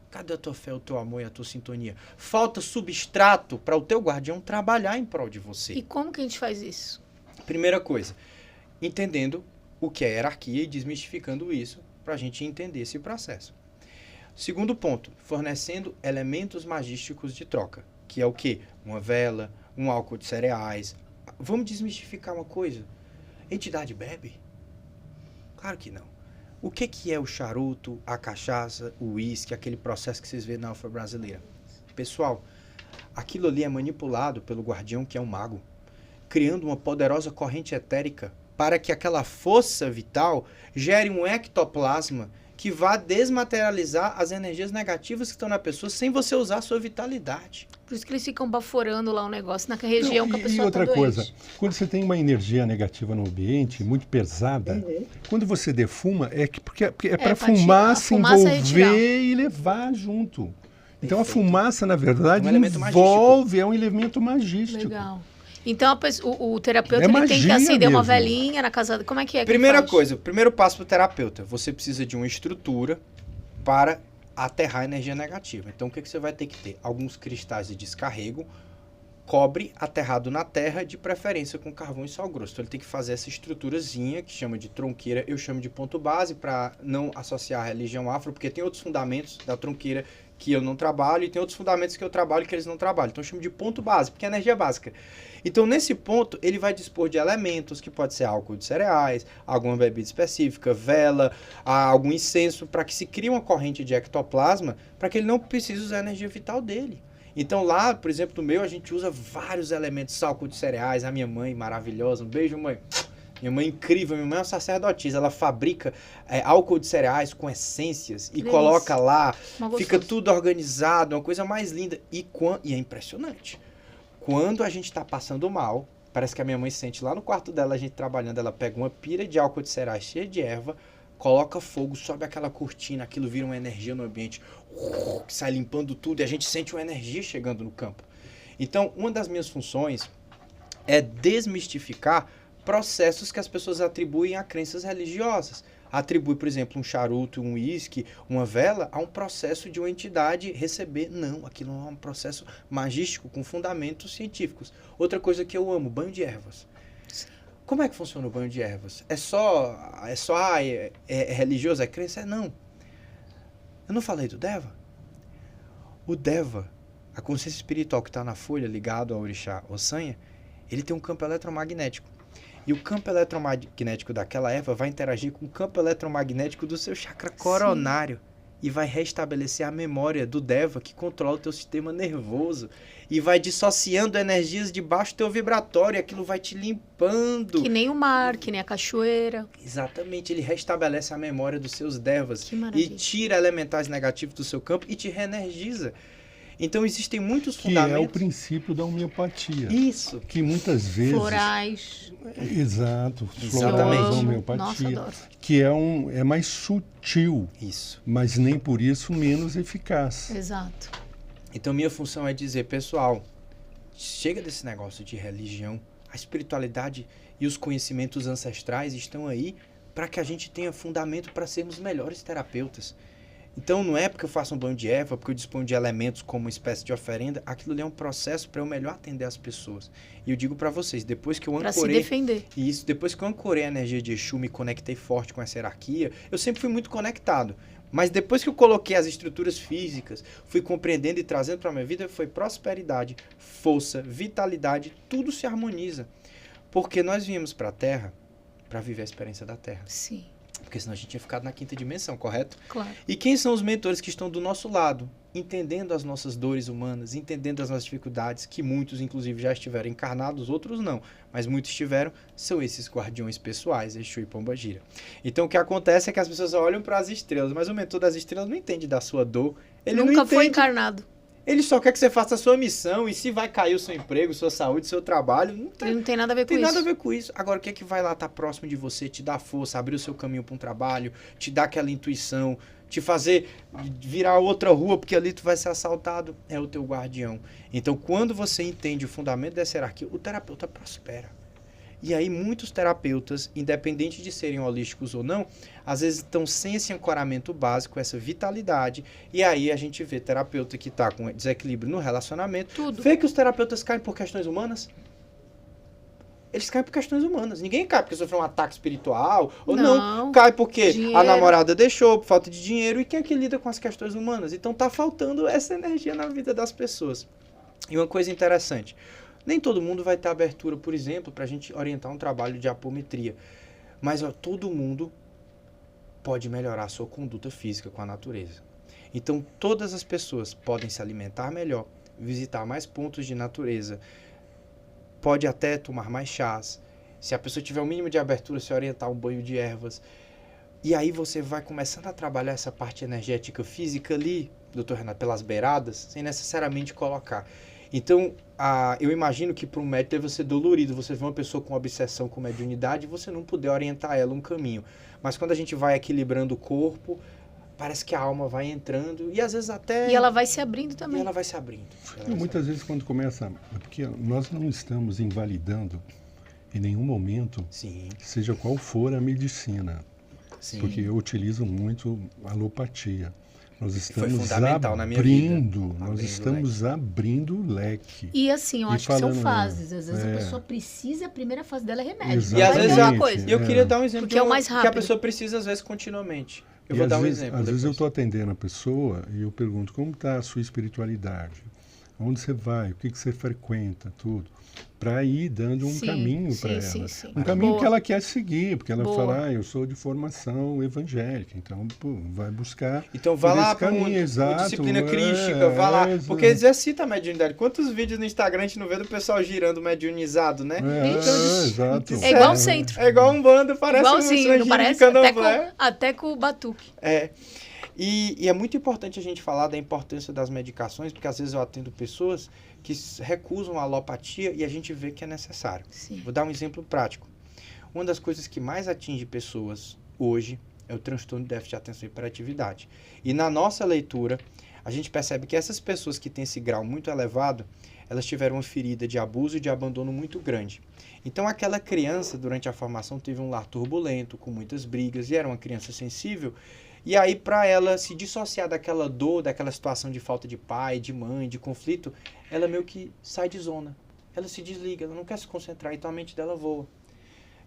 S3: Cadê a tua fé, o teu amor e a tua sintonia? Falta substrato para o teu guardião trabalhar em prol de você.
S2: E como que a gente faz isso?
S3: Primeira coisa, entendendo o que é hierarquia e desmistificando isso para a gente entender esse processo. Segundo ponto, fornecendo elementos magísticos de troca, que é o quê? Uma vela, um álcool de cereais. Vamos desmistificar uma coisa. Entidade bebe? Claro que não. O que é o charuto, a cachaça, o uísque, aquele processo que vocês vêem na afro-brasileira? Pessoal, aquilo ali é manipulado pelo guardião, que é um mago, criando uma poderosa corrente etérica para que aquela força vital gere um ectoplasma que vá desmaterializar as energias negativas que estão na pessoa sem você usar a sua vitalidade.
S2: Por isso que eles ficam baforando lá um negócio na região que a pessoa
S1: E outra
S2: tá
S1: coisa,
S2: doente.
S1: quando você tem uma energia negativa no ambiente, muito pesada, quando você defuma, porque é para a fumaça envolver e levar junto. Então a fumaça, na verdade, envolve, é um elemento magístico.
S2: Legal. Então o terapeuta ele tem que acender uma velinha na casa. Como é que é?
S3: Primeira coisa, o primeiro passo para o terapeuta, você precisa de uma estrutura para aterrar a energia negativa. Então o que você vai ter que ter? Alguns cristais de descarrego, cobre aterrado na terra, de preferência com carvão e sal grosso. Então ele tem que fazer essa estruturazinha, que chama de tronqueira, eu chamo de ponto base, para não associar a religião afro, porque tem outros fundamentos da tronqueira que eu não trabalho, e tem outros fundamentos que eu trabalho que eles não trabalham. Então eu chamo de ponto base, porque é energia básica. Então nesse ponto, ele vai dispor de elementos, que pode ser álcool de cereais, alguma bebida específica, vela, algum incenso, para que se crie uma corrente de ectoplasma, para que ele não precise usar a energia vital dele. Então lá, por exemplo, no meu, a gente usa vários elementos, álcool de cereais, a minha mãe maravilhosa, um beijo, mãe. Minha mãe é incrível, minha mãe é uma sacerdotisa, ela fabrica álcool de cereais com essências e coloca lá, fica tudo organizado, uma coisa mais linda. E é impressionante. Quando a gente está passando mal, parece que a minha mãe sente lá no quarto dela, a gente trabalhando, ela pega uma pira de álcool de cereais cheia de erva, coloca fogo, sobe aquela cortina, aquilo vira uma energia no ambiente, que sai limpando tudo e a gente sente uma energia chegando no campo. Então, uma das minhas funções é desmistificar processos que as pessoas atribuem a crenças religiosas. Atribui, por exemplo, um charuto, um uísque, uma vela a um processo de uma entidade receber. Não, aquilo é um processo magístico com fundamentos científicos. Outra coisa que eu amo, banho de ervas. Como é que funciona o banho de ervas? É religioso, é crença? Não. Eu não falei do Deva? O Deva, a consciência espiritual que está na folha, ligado ao orixá Ossanha, ele tem um campo eletromagnético. E o campo eletromagnético daquela erva vai interagir com o campo eletromagnético do seu chakra coronário. Sim. E vai restabelecer a memória do Deva, que controla o teu sistema nervoso. E vai dissociando energias de baixo do teu vibratório. E aquilo vai te limpando.
S2: Que nem o mar, que nem a cachoeira.
S3: Exatamente. Ele restabelece a memória dos seus Devas.
S2: Que maravilha.
S3: E tira elementais negativos do seu campo e te reenergiza. Então, existem muitos fundamentos...
S1: Que é o princípio da homeopatia.
S3: Isso.
S1: Que muitas vezes...
S2: Florais.
S1: Exato.
S3: Exatamente.
S1: Florais, homeopatia.
S2: Nossa, adoro.
S1: Que é mais sutil.
S3: Isso.
S1: Mas nem por isso menos eficaz.
S2: Exato.
S3: Então, minha função é dizer, pessoal, chega desse negócio de religião. A espiritualidade e os conhecimentos ancestrais estão aí para que a gente tenha fundamento para sermos melhores terapeutas. Então, não é porque eu faço um banho de erva, porque eu disponho de elementos como uma espécie de oferenda, aquilo ali é um processo para eu melhor atender as pessoas. E eu digo para vocês, depois que eu ancorei...
S2: Para se defender.
S3: Isso, depois que eu ancorei a energia de Exu, me conectei forte com essa hierarquia, eu sempre fui muito conectado. Mas depois que eu coloquei as estruturas físicas, fui compreendendo e trazendo para a minha vida, foi prosperidade, força, vitalidade, tudo se harmoniza. Porque nós viemos para a Terra para viver a experiência da Terra.
S2: Sim.
S3: Porque senão a gente tinha ficado na quinta dimensão, correto?
S2: Claro.
S3: E quem são os mentores que estão do nosso lado, entendendo as nossas dores humanas, entendendo as nossas dificuldades, que muitos, inclusive, já estiveram encarnados, outros não, mas muitos estiveram, são esses guardiões pessoais, Exu e Pombagira. Então, o que acontece é que as pessoas olham para as estrelas, mas o mentor das estrelas não entende da sua dor. Ele
S2: nunca
S3: não entende.
S2: Foi encarnado.
S3: Ele só quer que você faça a sua missão, e se vai cair o seu emprego, sua saúde, seu trabalho,
S2: ele não tem nada a ver com isso.
S3: Tem nada a ver com isso. Agora, o que é que vai lá estar próximo de você, te dar força, abrir o seu caminho para um trabalho, te dar aquela intuição, te fazer virar outra rua, porque ali tu vai ser assaltado, é o teu guardião. Então, quando você entende o fundamento dessa hierarquia, o terapeuta prospera. E aí, muitos terapeutas, independente de serem holísticos ou não, às vezes estão sem esse ancoramento básico, essa vitalidade. E aí, a gente vê terapeuta que está com desequilíbrio no relacionamento.
S2: Tudo.
S3: Vê que os terapeutas caem por questões humanas. Eles caem por questões humanas. Ninguém cai porque sofreu um ataque espiritual. Ou não. Cai porque dinheiro. A namorada deixou, por falta de dinheiro. E quem é que lida com as questões humanas? Então, tá faltando essa energia na vida das pessoas. E uma coisa interessante. Nem todo mundo vai ter abertura, por exemplo, para a gente orientar um trabalho de apometria. Mas todo mundo pode melhorar a sua conduta física com a natureza. Então, todas as pessoas podem se alimentar melhor, visitar mais pontos de natureza, pode até tomar mais chás, Se a pessoa tiver o mínimo de abertura, se orientar um banho de ervas. E aí você vai começando a trabalhar essa parte energética física ali, doutor Renato, pelas beiradas, sem necessariamente colocar. Então, eu imagino que para um médico deve ser dolorido. Você vê uma pessoa com obsessão com mediunidade e você não puder orientar ela um caminho. Mas quando a gente vai equilibrando o corpo, parece que a alma vai entrando e às vezes até...
S2: E ela vai se abrindo também.
S3: E ela vai se abrindo.
S1: Muitas vezes quando começa... Porque nós não estamos invalidando em nenhum momento,
S3: Sim.
S1: Seja qual for a medicina.
S3: Sim.
S1: Porque eu utilizo muito a alopatia. Nós estamos abrindo o leque.
S2: E assim, eu acho que são fases. Às vezes a pessoa precisa, a primeira fase dela é remédio.
S3: Exatamente. E às vezes
S2: é uma coisa.
S3: Eu queria dar um exemplo
S2: que é o mais rápido.
S3: Que a pessoa precisa, às vezes, continuamente. Eu vou dar um exemplo.
S1: Às vezes eu estou atendendo a pessoa e eu pergunto, como está a sua espiritualidade? Onde você vai? O que você frequenta? Tudo. Para ir dando um caminho para ela. Sim. Um caminho que ela quer seguir, porque ela fala, eu sou de formação evangélica, então vai buscar.
S3: Então vai lá para uma disciplina crística, vai lá. Porque exercita a mediunidade. Quantos vídeos no Instagram a gente não vê do pessoal girando mediunizado, né?
S1: Exato.
S2: É igual um centro.
S3: É igual um bando, parece
S2: igualzinho, não parece? Até com o batuque.
S3: E é muito importante a gente falar da importância das medicações, porque às vezes eu atendo pessoas que recusam a alopatia e a gente vê que é necessário.
S2: Sim.
S3: Vou dar um exemplo prático. Uma das coisas que mais atinge pessoas hoje é o transtorno de déficit de atenção e hiperatividade. E na nossa leitura, a gente percebe que essas pessoas que têm esse grau muito elevado, elas tiveram uma ferida de abuso e de abandono muito grande. Então aquela criança, durante a formação, teve um lar turbulento, com muitas brigas, e era uma criança sensível. E aí, para ela se dissociar daquela dor, daquela situação de falta de pai, de mãe, de conflito, ela meio que sai de zona. Ela se desliga, ela não quer se concentrar, então a mente dela voa.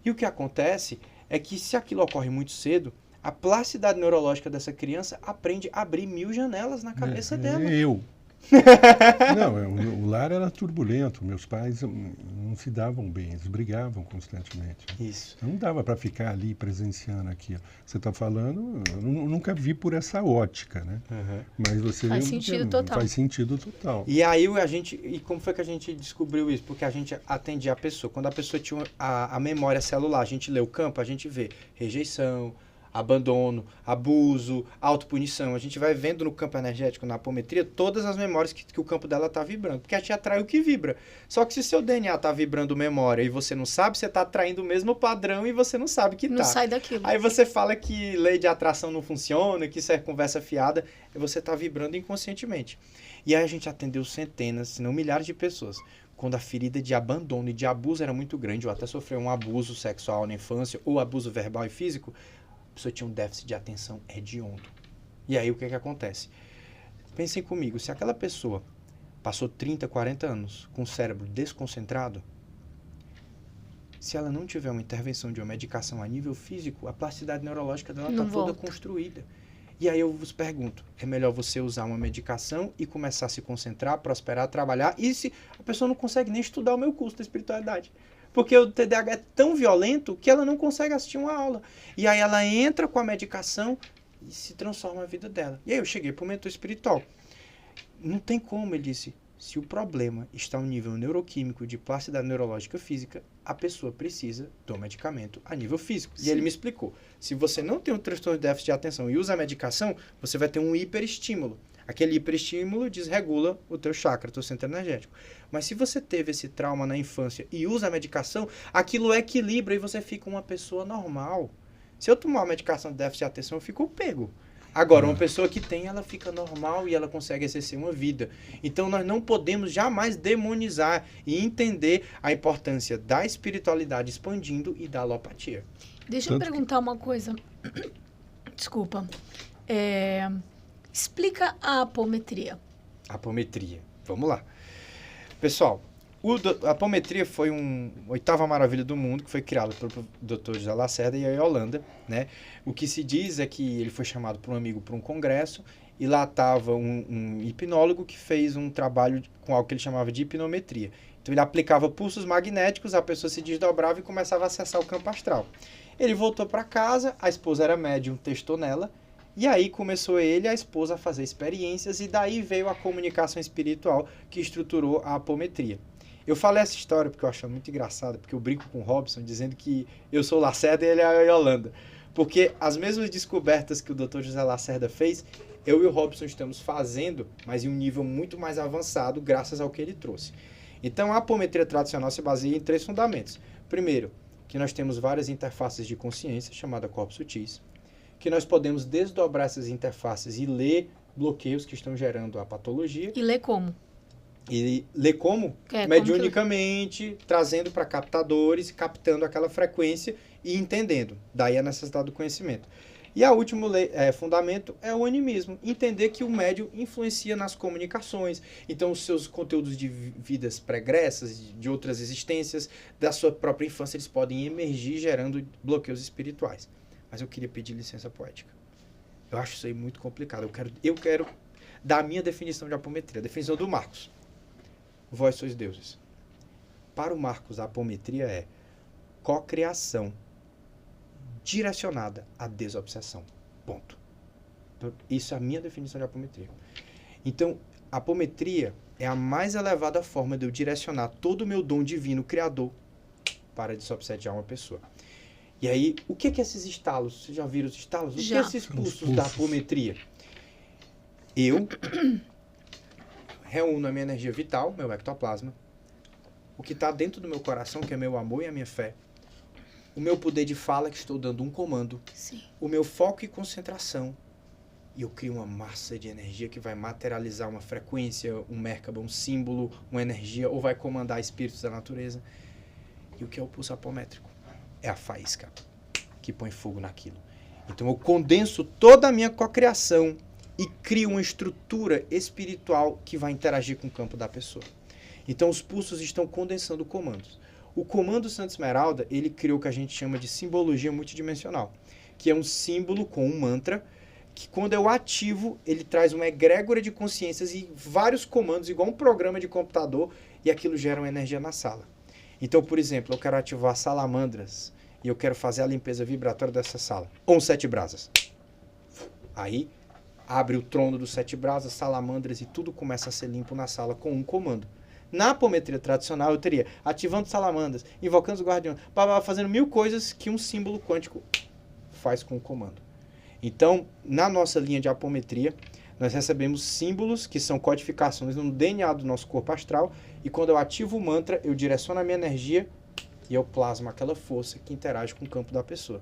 S3: E o que acontece é que, se aquilo ocorre muito cedo, a plasticidade neurológica dessa criança aprende a abrir 1000 janelas na cabeça dela.
S1: Não, o lar era turbulento, meus pais não se davam bem, eles brigavam constantemente.
S3: Isso.
S1: Então não dava para ficar ali presenciando aquilo. Você está falando, eu nunca vi por essa ótica, né?
S3: Uhum.
S1: Mas você
S2: faz sentido total.
S1: Faz sentido total.
S3: E aí e como foi que a gente descobriu isso? Porque a gente atendia a pessoa. Quando a pessoa tinha a memória celular, a gente lê o campo, a gente vê rejeição, abandono, abuso, autopunição. A gente vai vendo no campo energético, na apometria, todas as memórias que o campo dela está vibrando. Porque a gente atrai o que vibra. Só que se o seu DNA está vibrando memória e você não sabe, você está atraindo o mesmo padrão e você não sabe que está.
S2: Não sai daquilo.
S3: Aí você fala que lei de atração não funciona, que isso é conversa fiada, e você está vibrando inconscientemente. E aí a gente atendeu centenas, se não milhares de pessoas. Quando a ferida de abandono e de abuso era muito grande, ou até sofreu um abuso sexual na infância, ou abuso verbal e físico, a pessoa tinha um déficit de atenção hediondo. E aí o que acontece? Pensem comigo, se aquela pessoa passou 30, 40 anos com o cérebro desconcentrado, se ela não tiver uma intervenção de uma medicação a nível físico, a plasticidade neurológica dela está toda construída. E aí eu vos pergunto, é melhor você usar uma medicação e começar a se concentrar, prosperar, trabalhar, e se a pessoa não consegue nem estudar o meu curso da espiritualidade? Porque o TDAH é tão violento que ela não consegue assistir uma aula. E aí ela entra com a medicação e se transforma a vida dela. E aí eu cheguei para o mentor espiritual. Não tem como, ele disse, se o problema está ao nível neuroquímico de plasticidade neurológica física, a pessoa precisa do medicamento a nível físico. Sim. E ele me explicou, se você não tem um transtorno de déficit de atenção e usa a medicação, você vai ter um hiperestímulo. Aquele hiperestímulo desregula o teu chakra, o teu centro energético. Mas se você teve esse trauma na infância e usa a medicação, aquilo equilibra e você fica uma pessoa normal. Se eu tomar uma medicação de déficit de atenção, eu fico pego. Agora, uma pessoa que tem, ela fica normal e ela consegue exercer uma vida. Então, nós não podemos jamais demonizar e entender a importância da espiritualidade expandindo e da alopatia.
S2: Deixa eu perguntar uma coisa. Desculpa. Explica a apometria.
S3: Apometria. Vamos lá. Pessoal, a apometria foi uma 8ª maravilha do mundo, que foi criada pelo Dr. José Lacerda e a Yolanda, né? O que se diz é que ele foi chamado por um amigo para um congresso e lá estava um hipnólogo que fez um trabalho com algo que ele chamava de hipnometria. Então ele aplicava pulsos magnéticos, a pessoa se desdobrava e começava a acessar o campo astral. Ele voltou para casa, a esposa era médium, testou nela, e aí começou ele e a esposa a fazer experiências e daí veio a comunicação espiritual que estruturou a apometria. Eu falei essa história porque eu acho muito engraçada, porque eu brinco com o Robson dizendo que eu sou o Lacerda e ele é a Yolanda. Porque as mesmas descobertas que o Dr. José Lacerda fez, eu e o Robson estamos fazendo, mas em um nível muito mais avançado, graças ao que ele trouxe. Então, a apometria tradicional se baseia em 3 fundamentos. Primeiro, que nós temos várias interfaces de consciência, chamada corpos sutis, que nós podemos desdobrar essas interfaces e ler bloqueios que estão gerando a patologia.
S2: E ler como?
S3: E ler como? Mediunicamente, trazendo para captadores, captando aquela frequência e entendendo. Daí a necessidade do conhecimento. E o último fundamento é o animismo. Entender que o médium influencia nas comunicações. Então, os seus conteúdos de vidas pregressas, de outras existências, da sua própria infância, eles podem emergir gerando bloqueios espirituais. Mas eu queria pedir licença poética. Eu acho isso aí muito complicado. Eu quero dar a minha definição de apometria. A definição do Marcos. Vós sois deuses. Para o Marcos, a apometria é cocriação direcionada à desobsessão. Ponto. Então, isso é a minha definição de apometria. Então, a apometria é a mais elevada forma de eu direcionar todo o meu dom divino criador para desobsediar uma pessoa. E aí, o que é esses estalos? Vocês já viram os estalos? O que é esses pulsos da apometria? Eu reúno a minha energia vital, meu ectoplasma, o que está dentro do meu coração, que é meu amor e a minha fé, o meu poder de fala, que estou dando um comando,
S2: Sim.
S3: o meu foco e concentração, e eu crio uma massa de energia que vai materializar uma frequência, um Merkaba, um símbolo, uma energia, ou vai comandar espíritos da natureza. E o que é o pulso apométrico? É a faísca que põe fogo naquilo. Então eu condenso toda a minha cocriação e crio uma estrutura espiritual que vai interagir com o campo da pessoa. Então os pulsos estão condensando comandos. O comando Santa Esmeralda, ele criou o que a gente chama de simbologia multidimensional, que é um símbolo com um mantra, que quando eu ativo, ele traz uma egrégora de consciências e vários comandos, igual um programa de computador, e aquilo gera uma energia na sala. Então, por exemplo, eu quero ativar salamandras, e eu quero fazer a limpeza vibratória dessa sala. 7 brasas. Aí, abre o trono dos 7 brasas, salamandras, e tudo começa a ser limpo na sala com um comando. Na apometria tradicional, eu teria ativando salamandras, invocando os guardiões, fazendo 1000 coisas que um símbolo quântico faz com o comando. Então, na nossa linha de apometria, nós recebemos símbolos que são codificações no DNA do nosso corpo astral, e quando eu ativo o mantra, eu direciono a minha energia e eu plasmo aquela força que interage com o campo da pessoa.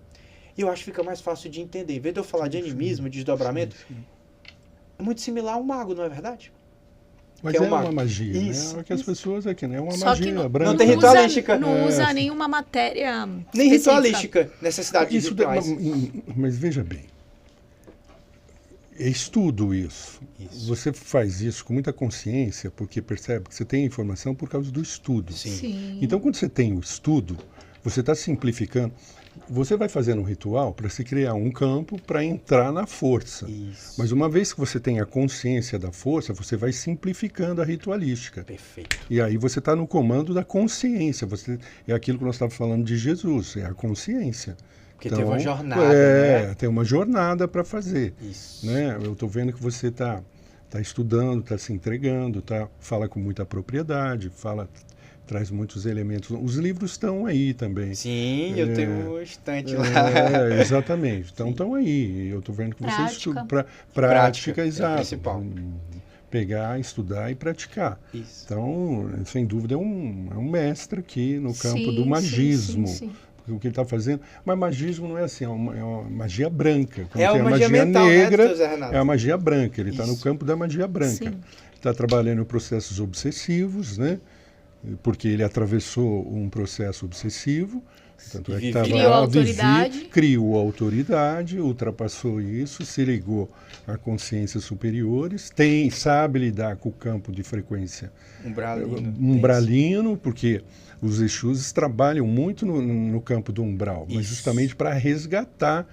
S3: E eu acho que fica mais fácil de entender. Em vez de eu falar de animismo, de desdobramento, é muito similar a um mago, não é verdade?
S1: Mas é uma magia, isso, né? Que as pessoas aqui, né? É uma
S2: só
S1: magia branca.
S3: Não tem ritualística.
S2: Não usa nenhuma matéria
S3: nem ritualística, necessidade de rituais.
S1: Mas veja bem, é estudo isso. Você faz isso com muita consciência, porque percebe que você tem a informação por causa do estudo.
S2: Sim.
S1: Então, quando você tem o estudo, você está simplificando. Você vai fazendo um ritual para se criar um campo para entrar na força.
S3: Isso.
S1: Mas uma vez que você tem a consciência da força, você vai simplificando a ritualística.
S3: Perfeito.
S1: E aí você está no comando da consciência. É aquilo que nós estávamos falando de Jesus, é a consciência.
S3: Porque
S1: então,
S3: tem uma jornada, né?
S1: Tem uma jornada para fazer.
S3: Isso.
S1: Né? Eu estou vendo que você está estudando, está se entregando, fala com muita propriedade, traz muitos elementos. Os livros estão aí também.
S3: Sim, eu tenho um estante lá.
S1: Exatamente. Então estão aí. Eu estou vendo que você estuda. Prática, exato.
S3: É o principal.
S1: Pegar, estudar e praticar.
S3: Isso.
S1: Então, sem dúvida, é um mestre aqui no campo do magismo.
S2: Sim.
S1: O que ele está fazendo. Mas magismo não é assim, é uma magia branca.
S3: É a magia mental,
S1: negra,
S3: né, Zé Renato?
S1: é a magia branca. Ele está no campo da magia branca. Está trabalhando em processos obsessivos, né? Porque ele atravessou um processo obsessivo, tanto é que estava lá, criou autoridade, ultrapassou isso, se ligou a consciências superiores, sabe lidar com o campo de frequência umbralino, porque os Exus trabalham muito no campo do umbral, mas justamente para resgatar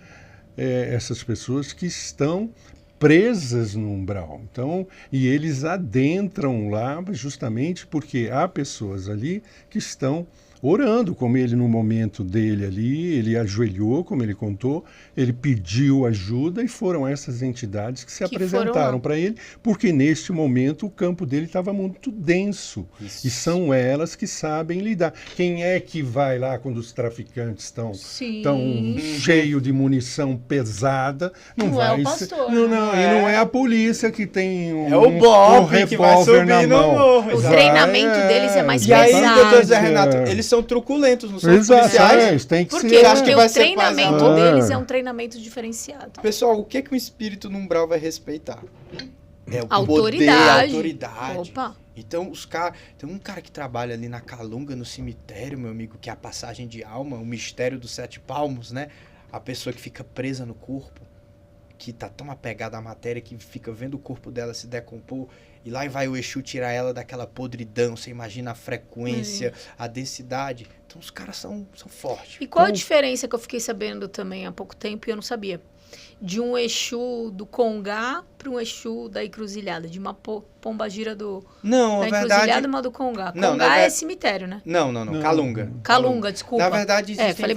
S1: essas pessoas que estão presas no umbral. Então, e eles adentram lá justamente porque há pessoas ali que estão orando, como ele no momento dele ali, ele ajoelhou, como ele contou, ele pediu ajuda e foram essas entidades que se apresentaram para ele, porque neste momento o campo dele estava muito denso. Isso. E são elas que sabem lidar. Quem é que vai lá quando os traficantes estão cheios de munição pesada? Não vai
S2: é o pastor.
S1: E não é a polícia que tem
S3: o Bob que vai subir na mão.
S2: O treinamento deles é mais pesado.
S3: E aí, doutor Zé Renato, eles são truculentos, não são policiais.
S1: Tem que
S2: porque
S1: ser.
S2: Porque o treinamento deles é um treinamento diferenciado.
S3: Pessoal, o que um espírito no umbral vai respeitar? É o
S2: autoridade.
S3: Poder, a autoridade.
S2: Opa.
S3: Então, tem um cara que trabalha ali na Calunga, no cemitério, meu amigo, que é a passagem de alma, o mistério dos 7 palmos, né? A pessoa que fica presa no corpo, que tá tão apegada à matéria, que fica vendo o corpo dela se decompor, e lá vai o Exu tirar ela daquela podridão. Você imagina a frequência, a densidade. Então, os caras são fortes.
S2: E qual a diferença que eu fiquei sabendo também há pouco tempo e eu não sabia? De um Exu do Congá para um Exu da Encruzilhada, de uma pombagira da Encruzilhada e uma do Congá. Congá é cemitério, né?
S3: Não. Calunga.
S2: Calunga, desculpa.
S3: Na verdade, existem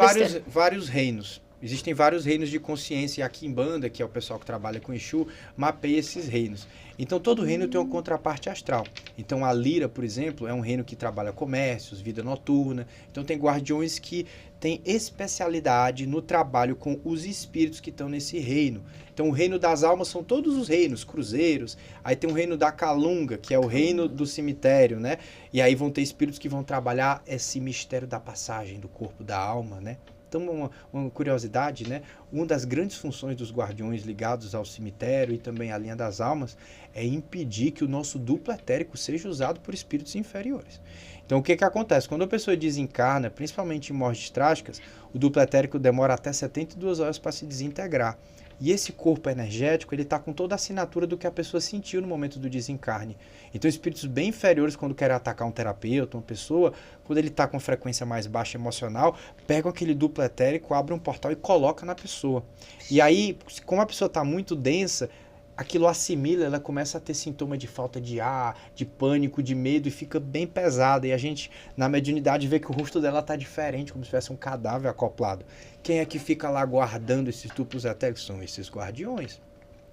S3: vários reinos. Existem vários reinos de consciência, e a Quimbanda, que é o pessoal que trabalha com Exu, mapeia esses reinos. Então, todo reino tem uma contraparte astral. Então, a Lira, por exemplo, é um reino que trabalha comércios, vida noturna. Então, tem guardiões que têm especialidade no trabalho com os espíritos que estão nesse reino. Então, o reino das almas são todos os reinos, cruzeiros. Aí tem o reino da Calunga, que é o reino do cemitério, né? E aí vão ter espíritos que vão trabalhar esse mistério da passagem do corpo, da alma, né? Então, uma curiosidade, né? Uma das grandes funções dos guardiões ligados ao cemitério e também à linha das almas é impedir que o nosso duplo etérico seja usado por espíritos inferiores. Então, o que acontece? Quando a pessoa desencarna, principalmente em mortes trágicas, o duplo etérico demora até 72 horas para se desintegrar. E esse corpo energético, ele está com toda a assinatura do que a pessoa sentiu no momento do desencarne. Então, espíritos bem inferiores, quando querem atacar um terapeuta, uma pessoa, quando ele está com frequência mais baixa emocional, pegam aquele duplo etérico, abrem um portal e colocam na pessoa. E aí, como a pessoa está muito densa, aquilo assimila, ela começa a ter sintoma de falta de ar, de pânico, de medo, e fica bem pesada. E a gente, na mediunidade, vê que o rosto dela está diferente, como se tivesse um cadáver acoplado. Quem é que fica lá guardando esses duplos etéricos? São esses guardiões.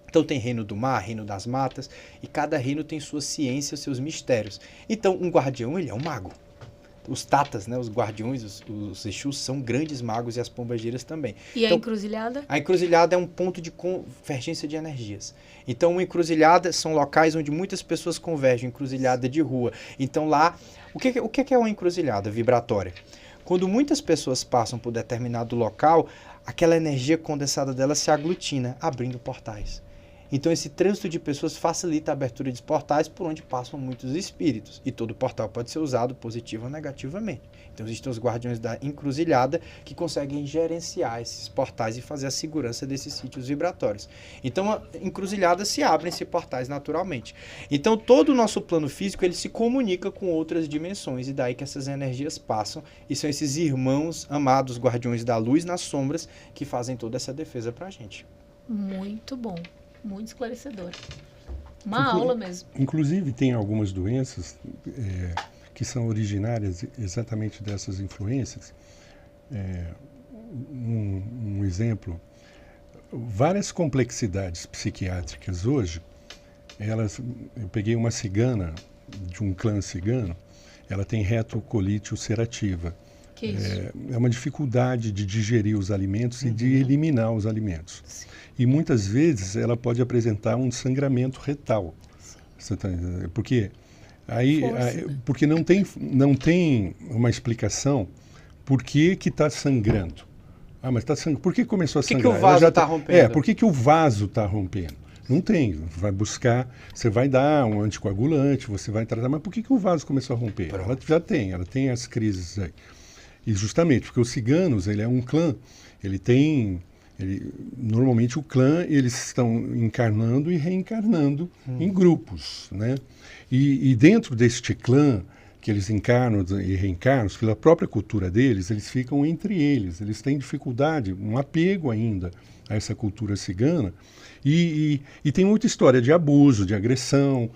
S3: Então tem reino do mar, reino das matas, e cada reino tem sua ciência, seus mistérios. Então um guardião, ele é um mago. Os tatas, né, os guardiões, os Exus são grandes magos, e as pombagiras também.
S2: E então, a encruzilhada?
S3: A encruzilhada é um ponto de convergência de energias. Então, uma encruzilhada são locais onde muitas pessoas convergem, encruzilhada de rua. Então, lá, o que é uma encruzilhada vibratória? Quando muitas pessoas passam por determinado local, aquela energia condensada dela se aglutina, abrindo portais. Então, esse trânsito de pessoas facilita a abertura de portais por onde passam muitos espíritos. E todo portal pode ser usado positivo ou negativamente. Então, existem os guardiões da encruzilhada que conseguem gerenciar esses portais e fazer a segurança desses sítios vibratórios. Então, a encruzilhada se abrem-se portais naturalmente. Então, todo o nosso plano físico, ele se comunica com outras dimensões. E daí que essas energias passam. E são esses irmãos amados, guardiões da luz nas sombras, que fazem toda essa defesa pra gente.
S2: Muito bom. Muito esclarecedor. Uma aula mesmo.
S1: Inclusive, tem algumas doenças que são originárias exatamente dessas influências. Um exemplo, várias complexidades psiquiátricas hoje, eu peguei uma cigana, de um clã cigano, ela tem retrocolite ulcerativa.
S2: Que isso?
S1: É uma dificuldade de digerir os alimentos e de eliminar os alimentos. Sim. E muitas vezes ela pode apresentar um sangramento retal. Porque porque não tem uma explicação por que está sangrando. Ah, mas está sangrando. Por que começou a sangrar?
S3: Por que o vaso está rompendo?
S1: Por que o vaso está rompendo? Não tem. Vai buscar, você vai dar um anticoagulante, você vai tratar, mas por que o vaso começou a romper? Ela já tem, ela tem as crises aí. E justamente porque os ciganos, ele é um clã, normalmente o clã, eles estão encarnando e reencarnando em grupos, né? E dentro deste clã, que eles encarnam e reencarnam, pela própria cultura deles, eles ficam entre eles têm dificuldade, um apego ainda a essa cultura cigana. E tem muita história de abuso, de agressão,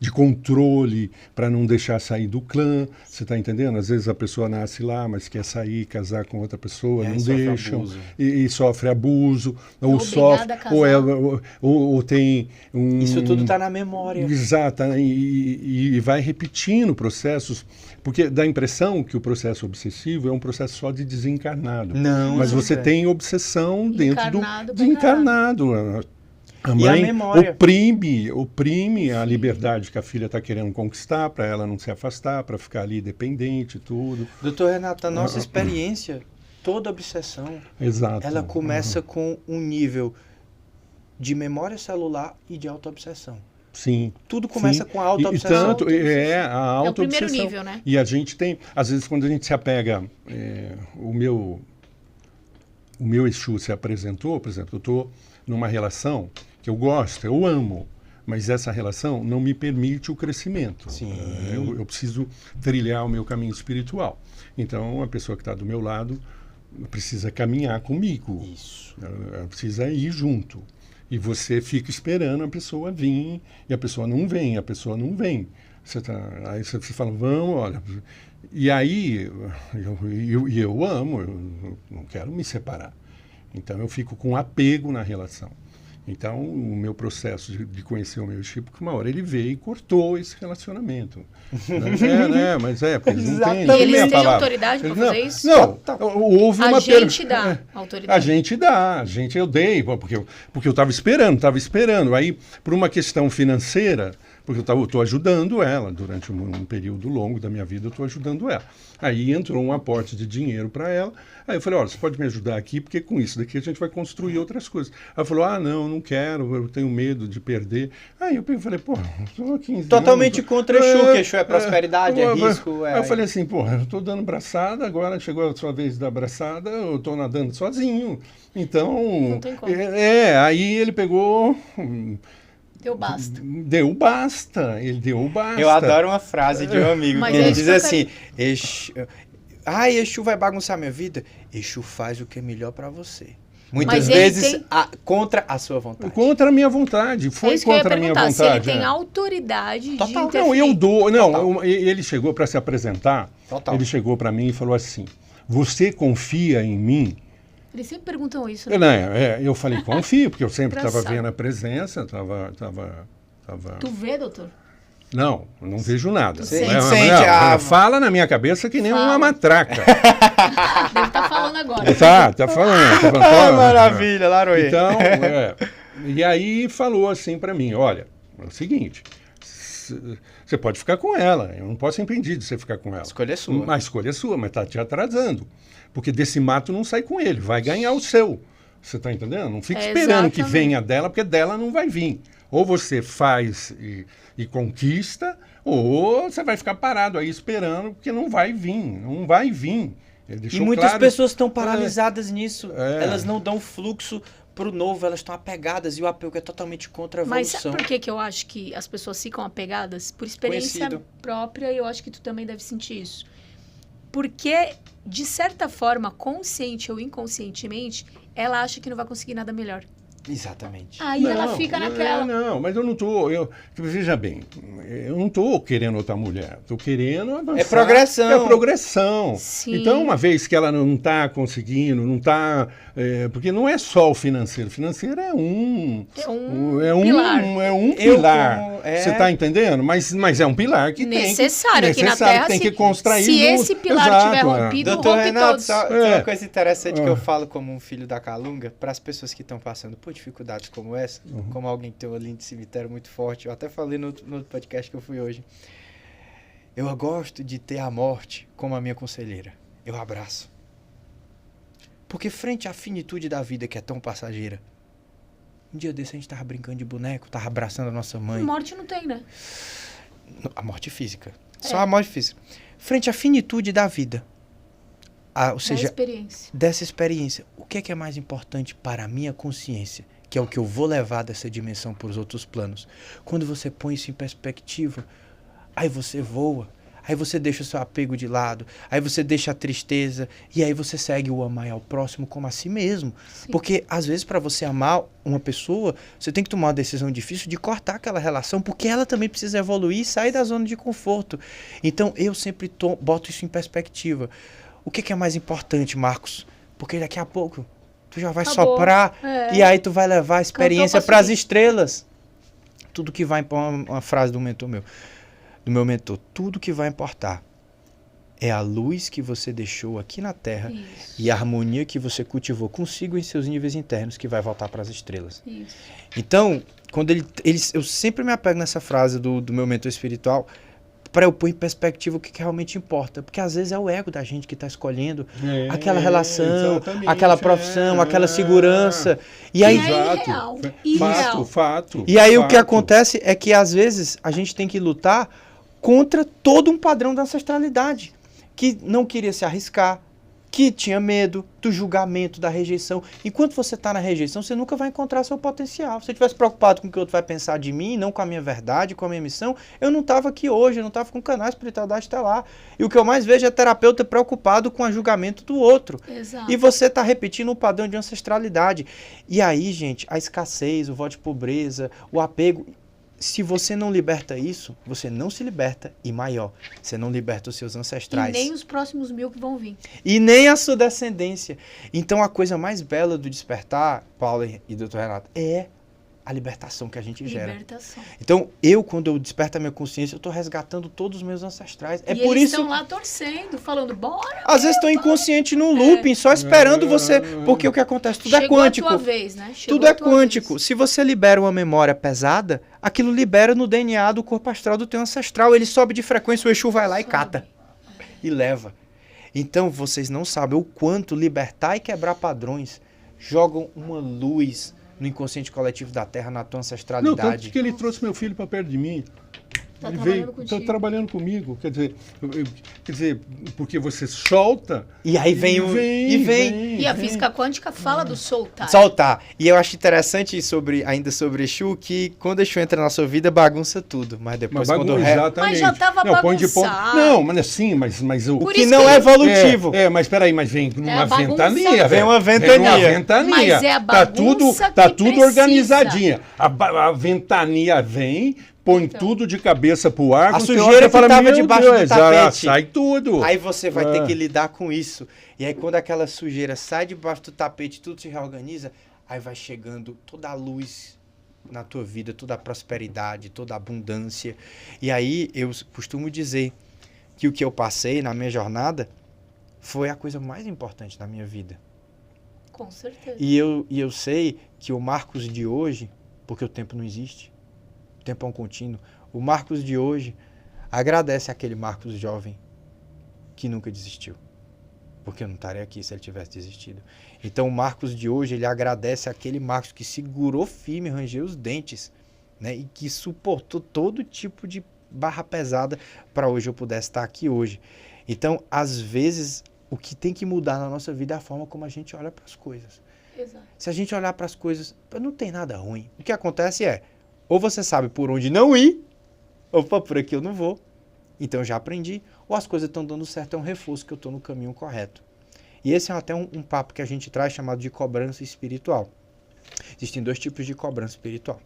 S1: de controle para não deixar sair do clã. Você está entendendo? Às vezes a pessoa nasce lá, mas quer sair, casar com outra pessoa, não deixam. E sofre abuso. Ou tem um...
S3: Isso tudo está na memória.
S1: Exato. E vai repetindo processos. Porque dá a impressão que o processo obsessivo é um processo só de desencarnado.
S3: Não.
S1: Mas você tem obsessão dentro do encarnado. A mãe oprime a liberdade que a filha está querendo conquistar para ela não se afastar, para ficar ali dependente e tudo.
S3: Doutor Renato, a nossa experiência, toda obsessão, ela começa com um nível de memória celular e de autoobsessão.
S1: Sim.
S3: Tudo começa com a auto-obsessão.
S1: A auto-obsessão.
S2: É o primeiro nível, né?
S1: E a gente tem, às vezes, quando a gente se apega, o meu Exu se apresentou, por exemplo, eu estou numa relação que eu gosto, eu amo, mas essa relação não me permite o crescimento.
S3: Sim.
S1: Eu preciso trilhar o meu caminho espiritual. Então, a pessoa que está do meu lado precisa caminhar comigo.
S3: Isso.
S1: Ela precisa ir junto. E você fica esperando a pessoa vir, e a pessoa não vem, aí você fala, vamos, olha. E aí, eu amo, eu não quero me separar. Então, eu fico com apego na relação. Então, o meu processo de conhecer o meu Exu, porque uma hora ele veio e cortou esse relacionamento. Mas porque eles não têm.
S2: E eles têm autoridade para fazer isso?
S1: Não, houve uma...
S2: A gente dá autoridade.
S1: Eu dei, porque eu estava esperando. Aí, por uma questão financeira, porque eu estou ajudando ela, durante um período longo da minha vida, eu estou ajudando ela. Aí entrou um aporte de dinheiro para ela. Aí eu falei, olha, você pode me ajudar aqui, porque com isso daqui a gente vai construir outras coisas. Aí ela falou, não quero, eu tenho medo de perder. Aí eu falei, estou há 15
S3: Totalmente
S1: anos,
S3: contra Exu, que Exu é prosperidade, é risco.
S1: Aí eu falei assim, eu estou dando braçada, agora chegou a sua vez da braçada, eu estou nadando sozinho. Então,
S2: não tem como.
S1: Aí ele pegou...
S2: Deu basta.
S1: Ele deu basta.
S3: Eu adoro uma frase de um amigo que ele diz assim, Exu vai bagunçar minha vida. Exu faz o que é melhor para você. Muitas vezes contra a sua vontade.
S1: Contra a minha vontade. Foi contra a minha vontade.
S2: Se ele tem autoridade de interferir.
S1: Não, eu dou. Não, ele chegou para se apresentar.
S3: Total.
S1: Ele chegou para mim e falou assim, você confia em mim?
S2: Eles sempre perguntam isso, né?
S1: Eu falei, confio, porque eu sempre estava vendo a presença, tava...
S2: Tu vê, doutor?
S1: Não vejo nada.
S3: Fala
S1: na minha cabeça que nem uma matraca.
S2: Deve estar falando agora.
S1: Tá falando.
S3: Maravilha, Laroê.
S1: Então, e aí falou assim para mim, olha, é o seguinte, você pode ficar com ela, eu não posso impedir de você ficar com ela.
S3: A escolha é sua.
S1: A escolha é sua, mas está te atrasando. Porque desse mato não sai com ele, vai ganhar o seu. Você está entendendo? Não fica esperando que venha dela, porque dela não vai vir. Ou você faz e conquista, ou você vai ficar parado aí esperando, porque não vai vir.
S3: E muitas pessoas estão paralisadas nisso. Elas não dão fluxo para o novo, elas estão apegadas, e o apego é totalmente contra a evolução.
S2: Mas sabe por que eu acho que as pessoas ficam apegadas? Por experiência própria, e eu acho que tu também deve sentir isso. Porque, de certa forma, consciente ou inconscientemente, ela acha que não vai conseguir nada melhor.
S3: Exatamente.
S2: Aí ela fica naquela.
S1: Mas eu não estou... Veja bem, eu não estou querendo outra mulher. Estou querendo avançar.
S3: É progressão.
S1: É progressão.
S2: Sim.
S1: Então, uma vez que ela não está conseguindo, não está... porque não é só o financeiro. O financeiro é um
S2: pilar.
S1: É um pilar. Você está entendendo? Mas é um pilar que
S2: necessário aqui na Terra.
S1: Tem que construir.
S2: Se esse pilar tiver rompido,
S3: Doutor Renato,
S2: todos.
S3: Uma coisa interessante que eu falo como um filho da Calunga, para as pessoas que estão passando por dificuldades como essa, como alguém que tem uma linha de cemitério muito forte, eu até falei no podcast que eu fui hoje, eu gosto de ter a morte como a minha conselheira. Eu abraço. Porque frente à finitude da vida que é tão passageira, um dia desse a gente tava brincando de boneco, tava abraçando a nossa mãe.
S2: Morte não tem, né?
S3: A morte física. Só a morte física. Frente à finitude da vida, ou seja, dessa experiência, o que é mais importante para a minha consciência, que é o que eu vou levar dessa dimensão para os outros planos? Quando você põe isso em perspectiva, aí você voa,
S4: aí você deixa o seu apego de lado, aí você deixa a tristeza, e aí você segue o amar ao próximo como a si mesmo. Sim. Porque, às vezes, para você amar uma pessoa, você tem que tomar uma decisão difícil de cortar aquela relação, porque ela também precisa evoluir e sair da zona de conforto. Então, eu sempre boto isso em perspectiva. O que é mais importante, Marcos? Porque daqui a pouco tu já vai soprar, e aí tu vai levar a experiência para as estrelas. Tudo que vai importar, uma frase do meu mentor, tudo que vai importar é a luz que você deixou aqui na Terra e a harmonia que você cultivou consigo em seus níveis internos que vai voltar para as estrelas. Isso. Então, quando eu sempre me apego nessa frase do meu mentor espiritual para eu pôr em perspectiva o que realmente importa. Porque às vezes é o ego da gente que está escolhendo aquela relação, aquela profissão, aquela segurança. E aí,
S1: fato.
S4: E aí o que acontece é que às vezes a gente tem que lutar contra todo um padrão da ancestralidade, que não queria se arriscar, que tinha medo do julgamento, da rejeição. Enquanto você está na rejeição, você nunca vai encontrar seu potencial. Se eu estivesse preocupado com o que o outro vai pensar de mim, não com a minha verdade, com a minha missão, eu não estava aqui hoje, eu não estava com o canal Espiritualidade Estelar. E o que eu mais vejo é terapeuta preocupado com o julgamento do outro.
S2: Exato.
S4: E você está repetindo um padrão de ancestralidade. E aí, gente, a escassez, o voto de pobreza, o apego... Se você não liberta isso, você não se liberta e maior, você não liberta os seus ancestrais.
S2: E nem os próximos 1000 que vão vir.
S4: E nem a sua descendência. Então a coisa mais bela do despertar, Paula e Dr. Renato, é a libertação que a gente gera.
S2: Libertação.
S4: Então, quando eu desperto a minha consciência, eu estou resgatando todos os meus ancestrais.
S2: E por eles estão lá torcendo, falando, bora.
S4: Às vezes estou inconsciente num looping, só esperando você. Porque o que acontece? Tudo é quântico.
S2: Chegou a tua vez, né?
S4: Tudo é quântico. Se você libera uma memória pesada, aquilo libera no DNA do corpo astral do teu ancestral. Ele sobe de frequência, o Exu vai lá e cata. E leva. Então, vocês não sabem o quanto libertar e quebrar padrões jogam uma luz no inconsciente coletivo da Terra, na tua ancestralidade.
S1: Não, tanto que ele trouxe meu filho para perto de mim. Está trabalhando comigo. Quer dizer, porque você solta...
S4: E aí vem.
S2: E a física quântica fala do soltar.
S4: Soltar. E eu acho interessante ainda sobre Exu, que quando Exu entra na sua vida, bagunça tudo. Mas depois quando...
S2: Mas já estava bagunçado.
S1: Não, mas assim, mas
S4: o que não é evolutivo.
S1: Mas peraí, mas vem uma ventania.
S4: Vem uma ventania.
S2: Mas é a bagunça
S1: Tá tudo organizadinha. A ventania vem... Põe tudo de cabeça pro ar.
S4: A sujeira que estava debaixo do tapete.
S1: Sai tudo.
S4: Aí você vai ter que lidar com isso. E aí quando aquela sujeira sai debaixo do tapete, tudo se reorganiza, aí vai chegando toda a luz na tua vida, toda a prosperidade, toda a abundância. E aí eu costumo dizer que o que eu passei na minha jornada foi a coisa mais importante da minha vida.
S2: Com certeza.
S4: E eu sei que o Marcos de hoje, porque o tempo não existe, o tempo é um contínuo, o Marcos de hoje agradece aquele Marcos jovem que nunca desistiu. Porque eu não estaria aqui se ele tivesse desistido. Então o Marcos de hoje, ele agradece aquele Marcos que segurou firme, rangeu os dentes, né? E que suportou todo tipo de barra pesada para hoje eu pudesse estar aqui hoje. Então, às vezes, o que tem que mudar na nossa vida é a forma como a gente olha para as coisas.
S2: Exato.
S4: Se a gente olhar para as coisas, não tem nada ruim. O que acontece é, ou você sabe por onde não ir, ou por aqui eu não vou. Então eu já aprendi, ou as coisas estão dando certo, é um reforço que eu estou no caminho correto. E esse é até um papo que a gente traz chamado de cobrança espiritual. Existem dois tipos de cobrança espiritual.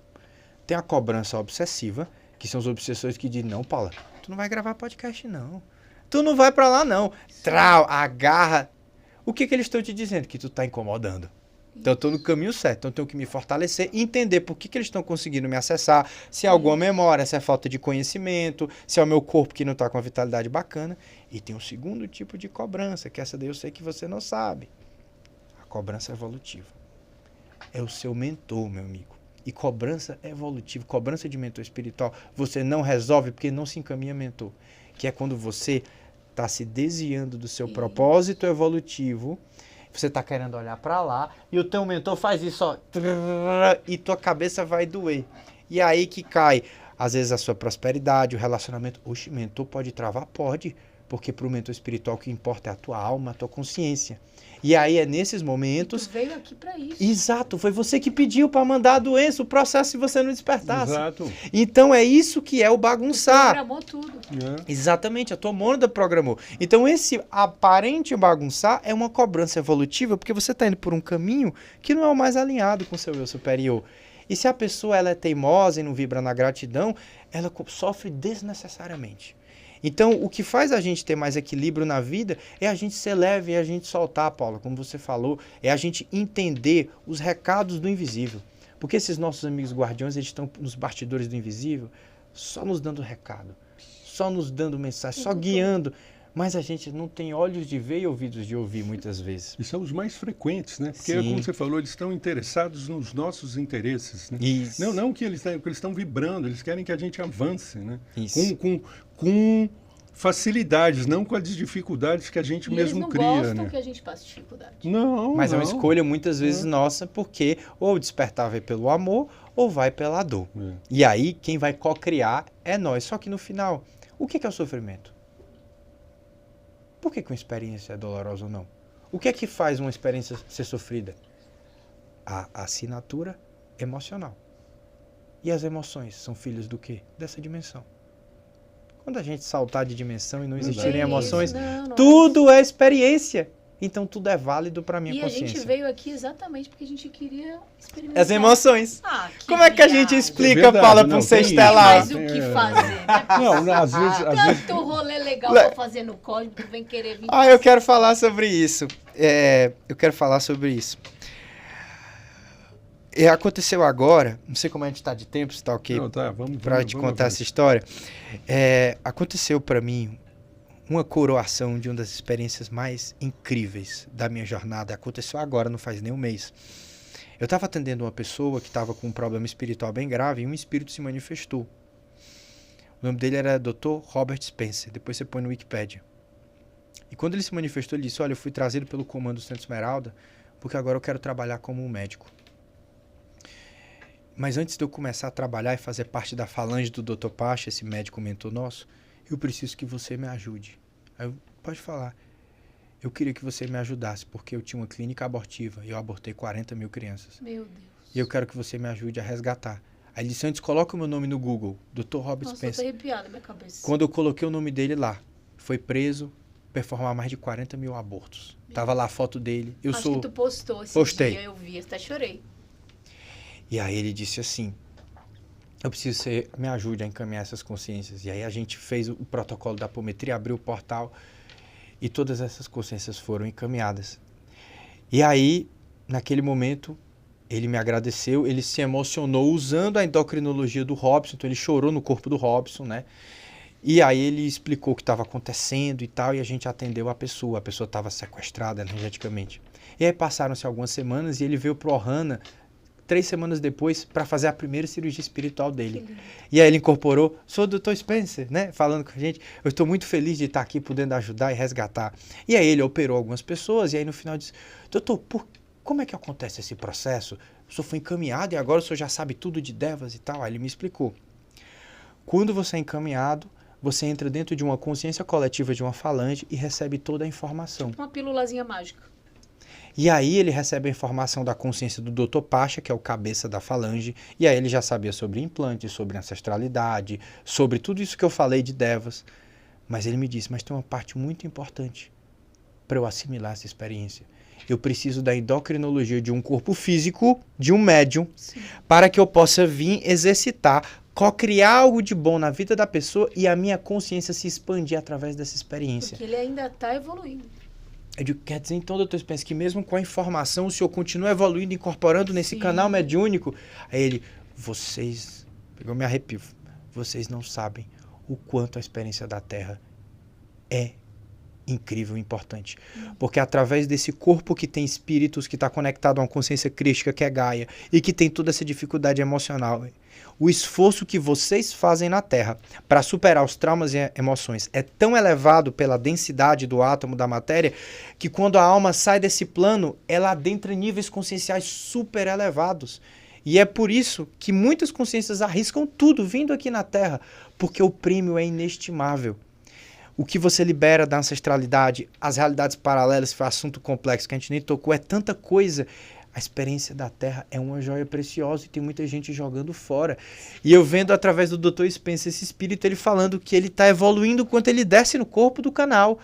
S4: Tem a cobrança obsessiva, que são os obsessores que dizem, não, Paula, tu não vai gravar podcast não. Tu não vai para lá não. Trau, agarra. O que eles estão te dizendo? Que tu está incomodando. Então eu estou no caminho certo, então eu tenho que me fortalecer e entender por que eles estão conseguindo me acessar, se é alguma memória, se é falta de conhecimento, se é o meu corpo que não está com a vitalidade bacana. E tem um segundo tipo de cobrança, que essa daí eu sei que você não sabe. A cobrança evolutiva. É o seu mentor, meu amigo. E cobrança evolutiva, cobrança de mentor espiritual, você não resolve porque não se encaminha mentor. Que é quando você está se desviando do seu propósito evolutivo, você está querendo olhar para lá e o teu mentor faz isso, ó, e tua cabeça vai doer. E aí que cai, às vezes, a sua prosperidade, o relacionamento. Oxe, mentor pode travar? Pode, porque para o mentor espiritual o que importa é a tua alma, a tua consciência. E aí é nesses momentos...
S2: Tu veio aqui para isso.
S4: Exato, foi você que pediu para mandar a doença, o processo se você não despertasse.
S1: Exato.
S4: Então é isso que é o bagunçar.
S2: Programou tudo.
S4: Exatamente, a tua mônada programou. Então esse aparente bagunçar é uma cobrança evolutiva, porque você está indo por um caminho que não é o mais alinhado com o seu eu superior. E se a pessoa ela é teimosa e não vibra na gratidão, ela sofre desnecessariamente. Então, o que faz a gente ter mais equilíbrio na vida é a gente ser leve e a gente soltar, Paula, como você falou, é a gente entender os recados do invisível. Porque esses nossos amigos guardiões, eles estão nos bastidores do invisível, só nos dando recado, só nos dando mensagem, só guiando. Mas a gente não tem olhos de ver e ouvidos de ouvir muitas vezes.
S1: E são os mais frequentes, né? Porque, como você falou, eles estão interessados nos nossos interesses. Né?
S4: Isso.
S1: Não que eles estão vibrando, eles querem que a gente avance, né?
S4: Isso.
S1: Com facilidades, não com as dificuldades que a gente mesmo cria.
S2: Eles não gostam,
S1: né?
S2: que a gente passe dificuldade.
S1: Não,
S4: Mas é uma escolha muitas vezes nossa, porque ou despertar vai pelo amor ou vai pela dor. E aí, quem vai co-criar é nós. Só que no final, o que é o sofrimento? Por que uma experiência é dolorosa ou não? O que é que faz uma experiência ser sofrida? A assinatura emocional. E as emoções são filhos do quê? Dessa dimensão. Quando a gente saltar de dimensão e não existirem emoções, tudo é experiência. Então tudo é válido para minha consciência.
S2: E a gente veio aqui exatamente porque a gente queria experimentar.
S4: As emoções. Como é que a gente explica,
S1: verdade,
S4: Paula, para um ser estelar?
S2: Mas o que fazer?
S1: Não, às vezes...
S2: Tanto rolê legal pra fazer no código, tu vem querer vir...
S4: Eu quero falar sobre isso. Aconteceu agora, não sei como a gente tá de tempo, se tá ok, para te contar essa história. Aconteceu para mim uma coroação de uma das experiências mais incríveis da minha jornada. Aconteceu agora, não faz nem um mês. Eu estava atendendo uma pessoa que estava com um problema espiritual bem grave e um espírito se manifestou. O nome dele era Dr. Robert Spencer. Depois você põe no Wikipedia. E quando ele se manifestou, ele disse: olha, eu fui trazido pelo comando do Centro Esmeralda porque agora eu quero trabalhar como um médico. Mas antes de eu começar a trabalhar e fazer parte da falange do Dr. Pacha, esse médico mentor nosso, eu preciso que você me ajude. Aí eu, pode falar. Eu queria que você me ajudasse, porque eu tinha uma clínica abortiva e eu abortei 40 mil crianças.
S2: Meu Deus.
S4: E eu quero que você me ajude a resgatar. Aí ele disse: antes, coloca o meu nome no Google, Dr. Robert Spencer.
S2: Nossa, eu tô arrepiada na minha cabeça.
S4: Quando eu coloquei o nome dele lá, foi preso, performar mais de 40 mil abortos. Tava lá a foto dele.
S2: Acho que tu postou esse dia, eu vi, até chorei.
S4: E aí ele disse assim: eu preciso que você me ajude a encaminhar essas consciências. E aí a gente fez o protocolo da apometria, abriu o portal e todas essas consciências foram encaminhadas. E aí, naquele momento, ele me agradeceu, ele se emocionou usando a endocrinologia do Robson, então ele chorou no corpo do Robson, né? E aí ele explicou o que estava acontecendo e tal, e a gente atendeu a pessoa estava sequestrada energeticamente. E aí passaram-se algumas semanas e ele veio pro Ohana 3 semanas depois para fazer a primeira cirurgia espiritual dele. E aí ele incorporou: sou o Dr. Spencer, né? Falando com a gente, eu estou muito feliz de estar aqui podendo ajudar e resgatar. E aí ele operou algumas pessoas e aí no final disse: doutor, como é que acontece esse processo? O senhor foi encaminhado e agora o senhor já sabe tudo de devas e tal. Aí ele me explicou. Quando você é encaminhado, você entra dentro de uma consciência coletiva de uma falange e recebe toda a informação.
S2: Tipo uma pílulazinha mágica.
S4: E aí ele recebe a informação da consciência do Dr. Pacha, que é o cabeça da falange, e aí ele já sabia sobre implante, sobre ancestralidade, sobre tudo isso que eu falei de devas. Mas ele me disse: mas tem uma parte muito importante para eu assimilar essa experiência. Eu preciso da endocrinologia de um corpo físico, de um médium, para que eu possa vir exercitar, co-criar algo de bom na vida da pessoa e a minha consciência se expandir através dessa experiência.
S2: Porque ele ainda está evoluindo.
S4: Eu digo: quer dizer então, doutor Spencer, que mesmo com a informação o senhor continua evoluindo, incorporando nesse canal mediúnico? Aí ele: vocês, eu me arrepio, vocês não sabem o quanto a experiência da Terra é incrível e importante. Porque através desse corpo que tem espíritos, que está conectado a uma consciência crística que é Gaia, e que tem toda essa dificuldade emocional, o esforço que vocês fazem na Terra para superar os traumas e emoções é tão elevado pela densidade do átomo, da matéria, que quando a alma sai desse plano, ela adentra níveis conscienciais super elevados. E é por isso que muitas consciências arriscam tudo vindo aqui na Terra, porque o prêmio é inestimável. o que você libera da ancestralidade, as realidades paralelas, foi um assunto complexo que a gente nem tocou, é tanta coisa. A experiência da Terra é uma joia preciosa e tem muita gente jogando fora. E eu vendo através do Dr. Spencer esse espírito, ele falando que ele está evoluindo enquanto ele desce no corpo do canal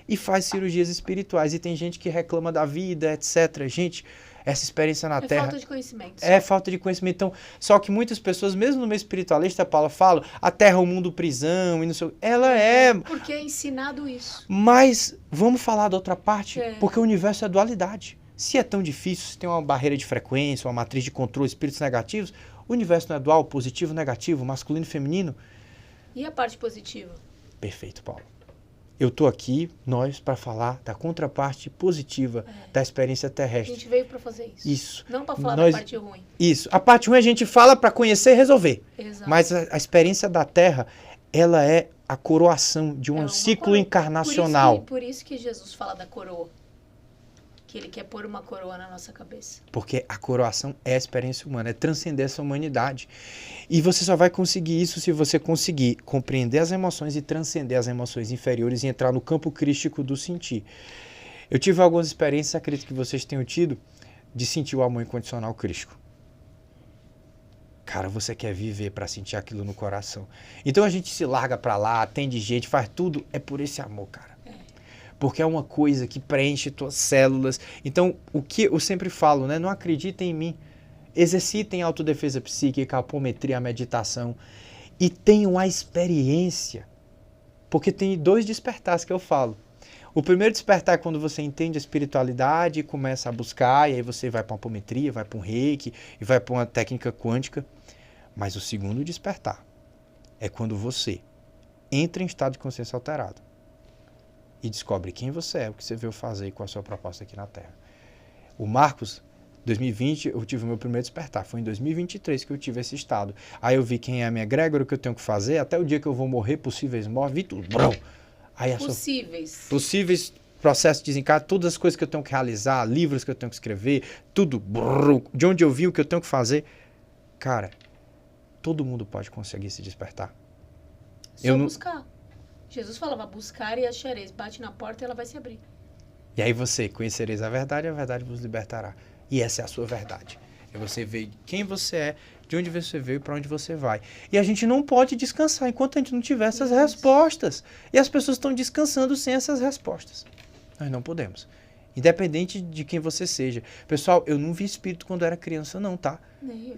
S4: e faz cirurgias espirituais. E tem gente que reclama da vida, etc. Gente, essa experiência na Terra...
S2: É falta de conhecimento.
S4: É falta de conhecimento. Então, só que muitas pessoas, mesmo no meio espiritualista, Paula, falam, a Terra é um mundo prisão e não sei... Ela é...
S2: Porque é ensinado isso.
S4: Mas vamos falar da outra parte, porque o universo é dualidade. Se é tão difícil, se tem uma barreira de frequência, uma matriz de controle, espíritos negativos, o universo não é dual, positivo, negativo, masculino e feminino?
S2: E a parte positiva?
S4: Perfeito, Paulo. Eu estou aqui, nós, para falar da contraparte positiva da experiência terrestre.
S2: A gente veio para fazer isso.
S4: Isso.
S2: Não para falar da parte ruim.
S4: Isso. A parte ruim a gente fala para conhecer e resolver.
S2: Exato.
S4: Mas a experiência da Terra, ela é a coroação de um ciclo encarnacional.
S2: Por isso que Jesus fala da coroa. Que ele quer pôr uma coroa na nossa cabeça.
S4: Porque a coroação é a experiência humana, é transcender essa humanidade. E você só vai conseguir isso se você conseguir compreender as emoções e transcender as emoções inferiores e entrar no campo crístico do sentir. Eu tive algumas experiências, acredito que vocês tenham tido, de sentir o amor incondicional crístico. Cara, você quer viver para sentir aquilo no coração. Então a gente se larga para lá, atende gente, faz tudo, é por esse amor, cara. Porque é uma coisa que preenche tuas células. Então, o que eu sempre falo, né? Não acreditem em mim. Exercitem a autodefesa psíquica, a apometria, a meditação. E tenham a experiência. Porque tem 2 despertares que eu falo. O primeiro despertar é quando você entende a espiritualidade e começa a buscar. E aí você vai para uma apometria, vai para um reiki, e vai para uma técnica quântica. Mas o segundo despertar é quando você entra em estado de consciência alterado. E descobre quem você é, o que você veio fazer e qual a sua proposta aqui na Terra. O Marcos, 2020, eu tive o meu primeiro despertar. Foi em 2023 que eu tive esse estado. Aí eu vi quem é a minha egrégora, o que eu tenho que fazer, até o dia que eu vou morrer, possíveis mortes, vi tudo. Aí possíveis processos de desencarne, todas as coisas que eu tenho que realizar, livros que eu tenho que escrever, tudo. De onde eu vim, o que eu tenho que fazer. Cara, todo mundo pode conseguir se despertar.
S2: Só buscar. Jesus falava, buscar e achareis. Bate na porta e ela vai se abrir.
S4: E aí você conhecereis a verdade vos libertará. E essa é a sua verdade. É você ver quem você é, de onde você veio e para onde você vai. E a gente não pode descansar enquanto a gente não tiver essas respostas. E as pessoas estão descansando sem essas respostas. Nós não podemos. Independente de quem você seja. Pessoal, eu não vi espírito quando era criança não, tá?
S2: Nem eu.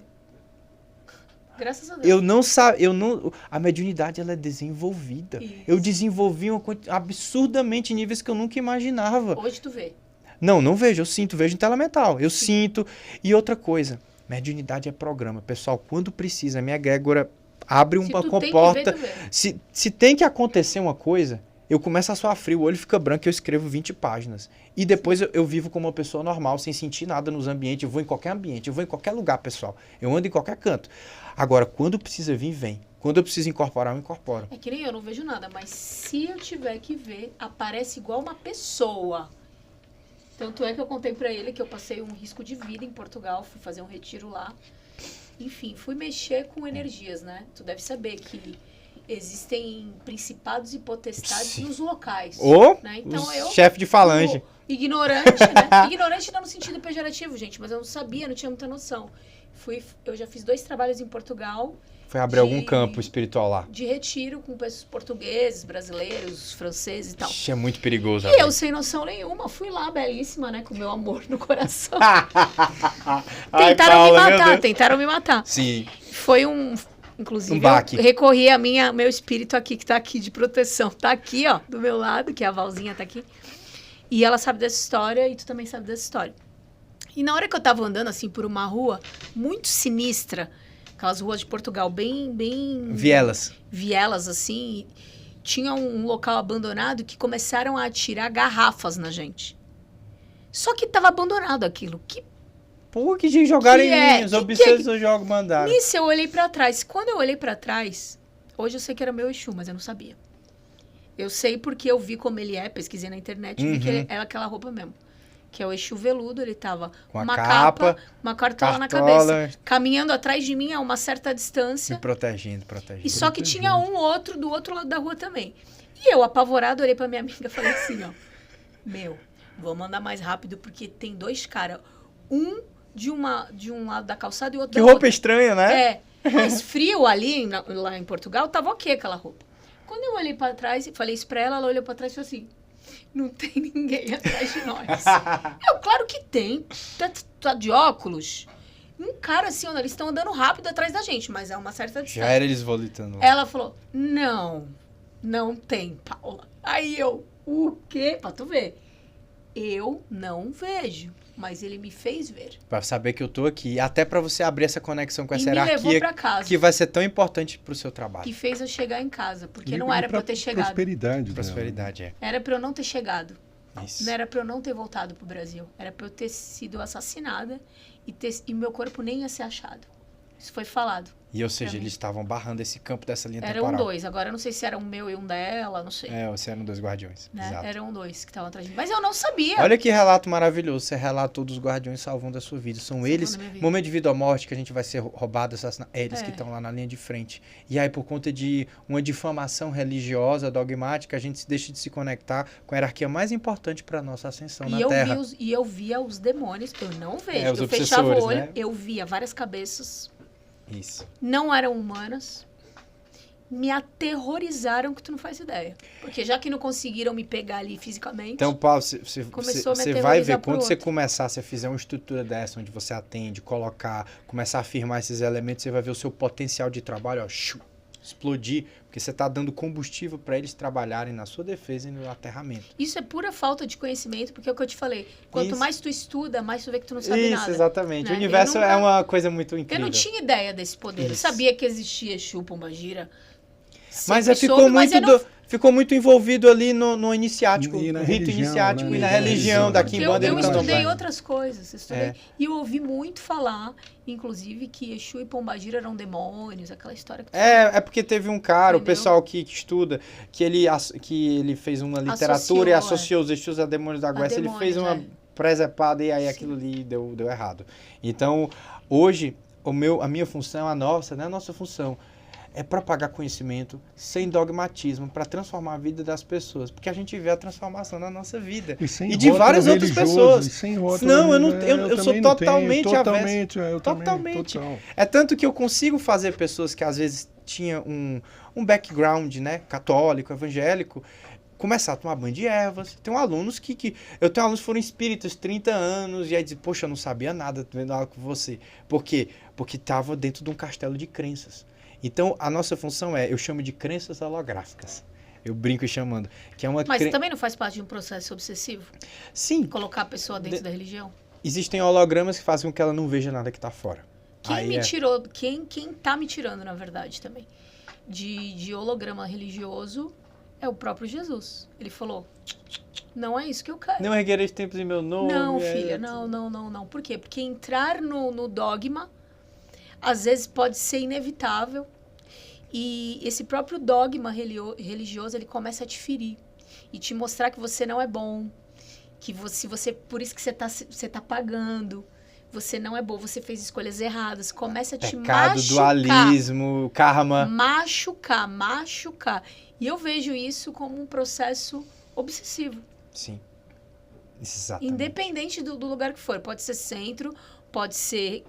S2: Graças a Deus.
S4: A mediunidade ela é desenvolvida.
S2: Isso.
S4: Eu desenvolvi absurdamente níveis que eu nunca imaginava.
S2: Hoje tu vê.
S4: Não vejo, eu sinto, vejo em tela mental. Eu sinto. E outra coisa, mediunidade é programa. Pessoal, quando precisa, a minha egrégora abre uma comporta. Se tem que acontecer uma coisa, eu começo a suar frio, o olho fica branco e eu escrevo 20 páginas. E depois eu vivo como uma pessoa normal, sem sentir nada nos ambientes. Eu vou em qualquer ambiente, eu vou em qualquer lugar, pessoal. Eu ando em qualquer canto. Agora, quando precisa vir, vem. Quando eu preciso incorporar, eu incorporo.
S2: É que nem eu não vejo nada, mas se eu tiver que ver, aparece igual uma pessoa. Tanto é que eu contei pra ele que eu passei um risco de vida em Portugal, fui fazer um retiro lá. Enfim, fui mexer com energias, né? Tu deve saber que existem principados e potestades nos locais. Né? Então eu,
S4: chefe de falange.
S2: Ignorante, né? Ignorante não no sentido pejorativo, gente, mas eu não sabia, não tinha muita noção. Eu já fiz 2 trabalhos em Portugal.
S4: Foi abrir algum campo espiritual lá?
S2: De retiro com pessoas portugueses, brasileiros, franceses e tal.
S4: Isso é muito perigoso.
S2: E eu, sem noção nenhuma, fui lá, belíssima, né? Com meu amor no coração. Tentaram me matar.
S4: Sim.
S2: Foi inclusive, eu recorri a meu espírito aqui, que tá aqui de proteção. Tá aqui, ó, do meu lado, que a Valzinha tá aqui. E ela sabe dessa história e tu também sabe dessa história. E na hora que eu tava andando, assim, por uma rua muito sinistra, aquelas ruas de Portugal bem... Vielas, assim, tinha um local abandonado que começaram a atirar garrafas na gente. Só que tava abandonado aquilo.
S4: Pô, que jogaram em mim, os obsessos do jogo mandaram.
S2: Nisso eu olhei pra trás. Quando eu olhei pra trás, hoje eu sei que era meu Exu, mas eu não sabia. Eu sei porque eu vi como ele é, pesquisei na internet, vi que era aquela roupa mesmo. que é o Exu veludo, ele tava
S4: com
S2: uma capa, uma cartola na cabeça, caminhando atrás de mim a uma certa distância.
S4: Me protegendo.
S2: E só que tinha um outro do outro lado da rua também. E eu, apavorado, olhei pra minha amiga e falei assim, ó, vamos andar mais rápido porque tem 2 caras, um de um lado da calçada e o outro
S4: que
S2: da
S4: roupa
S2: outra.
S4: Estranha, né?
S2: Mas frio ali, lá em Portugal, tava ok aquela roupa. Quando eu olhei pra trás e falei isso pra ela, ela olhou pra trás e falou assim, não tem ninguém atrás de nós. Claro que tem. Tá de óculos. Um cara assim, eles estão andando rápido atrás da gente, mas é uma certa distância.
S4: Já era eles volitando.
S2: Ela falou, não tem, Paula. Aí o quê? Pra tu ver. Eu não vejo, mas ele me fez ver.
S4: Pra saber que eu tô aqui. Até pra você abrir essa conexão com essa hierarquia.
S2: Me levou pra casa.
S4: Que vai ser tão importante pro seu trabalho.
S2: E fez eu chegar em casa, porque não era pra eu ter chegado.
S1: Prosperidade.
S2: Era pra eu não ter chegado.
S4: Isso.
S2: Não era pra eu não ter voltado pro Brasil. Era pra eu ter sido assassinada e meu corpo nem ia ser achado. Isso foi falado.
S4: E, ou seja, eles estavam barrando esse campo dessa linha temporal.
S2: Eram 2. Agora, eu não sei se era um meu e um dela, não sei.
S4: Ou se eram 2 guardiões.
S2: Né?
S4: Exato.
S2: Eram 2 que estavam atrás de mim. Mas eu não sabia.
S4: Olha que relato maravilhoso. Você relatou dos guardiões salvando a sua vida. São eles, momento de vida ou morte, que a gente vai ser roubado, assassinado. Eles que estão lá na linha de frente. E aí, por conta de uma difamação religiosa, dogmática, a gente deixa de se conectar com a hierarquia mais importante para a nossa ascensão na Terra.
S2: E eu via os demônios. Eu não vejo.
S4: Eu
S2: fechava o olho,
S4: né?
S2: eu via várias cabeças.
S4: Isso.
S2: Não eram humanas. Me aterrorizaram que tu não faz ideia. Porque já que não conseguiram me pegar ali fisicamente...
S4: Então, Paulo, você vai ver, quando você começar, você fizer uma estrutura dessa, onde você atende, começar a afirmar esses elementos, você vai ver o seu potencial de trabalho, explodir, porque você está dando combustível para eles trabalharem na sua defesa e no aterramento.
S2: Isso é pura falta de conhecimento, porque é o que eu te falei. Quanto mais tu estuda, mais tu vê que tu não sabe nada.
S4: Isso, exatamente.
S2: Né?
S4: O universo é uma coisa muito incrível.
S2: Eu não tinha ideia desse poder. Eu sabia que existia Exu, Pombagira.
S4: Mas ficou muito envolvido ali no iniciático, no rito iniciático e na religião da Quimbanda.
S2: Eu estudei outras coisas. E eu ouvi muito falar, inclusive, que Exu e Pombagira eram demônios, aquela história. É
S4: porque teve um cara, o pessoal que estuda, que ele fez uma literatura e associou os Exus a demônios da Grécia. Ele fez uma presepada e aí aquilo ali deu errado. Então, hoje, a minha função, a nossa função, é propagar conhecimento sem dogmatismo para transformar a vida das pessoas, porque a gente vê a transformação na nossa vida e de várias outras pessoas. Não, eu sou totalmente avesso. Totalmente. É tanto que eu consigo fazer pessoas que às vezes tinham um background, né, católico, evangélico, começar a tomar banho de ervas. Tem alunos eu tenho alunos que foram espíritas 30 anos e aí dizem, poxa, eu não sabia nada vendo aula com você. Por quê? Porque estava dentro de um castelo de crenças. Então, a nossa função eu chamo de crenças holográficas. Eu brinco chamando. Que é uma
S2: Mas também não faz parte de um processo obsessivo?
S4: Sim.
S2: Colocar a pessoa dentro da religião?
S4: Existem hologramas que fazem com que ela não veja nada que está fora.
S2: Quem tá me tirando, na verdade, também, de holograma religioso é o próprio Jesus. Ele falou, não é isso que eu quero.
S4: Não erguereis templos em meu nome.
S2: Não, filha, não. Por quê? Porque entrar no dogma... às vezes pode ser inevitável e esse próprio dogma religioso, ele começa a te ferir e te mostrar que você não é bom, que você por isso que você tá pagando, você não é bom, você fez escolhas erradas, começa a te machucar.
S4: Dualismo, karma.
S2: Machucar. E eu vejo isso como um processo obsessivo.
S4: Sim, exatamente.
S2: Independente do lugar que for, pode ser centro, pode ser...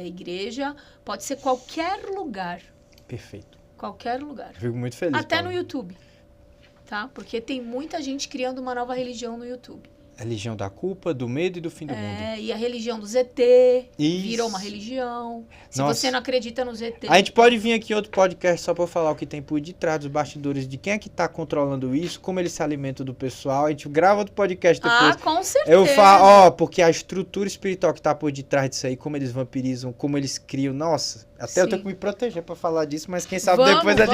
S2: igreja, pode ser qualquer lugar.
S4: Perfeito.
S2: Qualquer lugar.
S4: Fico muito feliz.
S2: Até
S4: Paulo.
S2: no YouTube, tá? Porque tem muita gente criando uma nova religião no YouTube.
S4: A religião da culpa, do medo e do fim do mundo.
S2: E a religião do ZT virou uma religião. Se você não acredita no ZT...
S4: A gente pode vir aqui em outro podcast só para falar o que tem por detrás dos bastidores, de quem é que tá controlando isso, como ele se alimenta do pessoal. A gente grava outro podcast depois.
S2: Com certeza.
S4: Eu falo, porque a estrutura espiritual que tá por detrás disso aí, como eles vampirizam, como eles criam, nossa... Até eu tenho que me proteger para falar disso, mas quem sabe depois a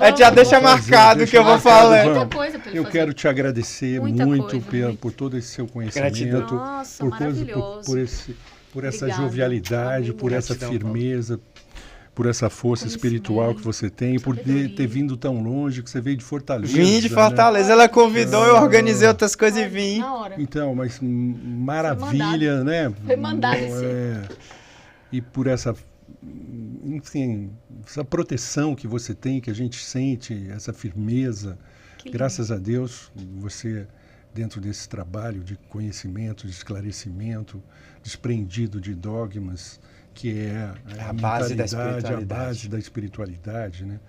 S4: gente já deixa marcado que eu vou falar.
S2: Muita coisa pra ele fazer.
S1: Quero te agradecer muito por todo esse seu conhecimento,
S2: Nossa, maravilhoso.
S1: por essa jovialidade, por essa firmeza, por essa força espiritual que você tem, por ter vindo tão longe, que você veio de Fortaleza.
S4: Vim de Fortaleza, né? Ela convidou, eu organizei outras coisas e vim.
S1: Então, mas maravilha, né?
S2: Foi mandado
S1: e por essa, enfim, essa proteção que você tem, que a gente sente, essa firmeza. Graças a Deus, você, dentro desse trabalho de conhecimento, de esclarecimento, desprendido de dogmas, que é a base da espiritualidade, a base da espiritualidade, né?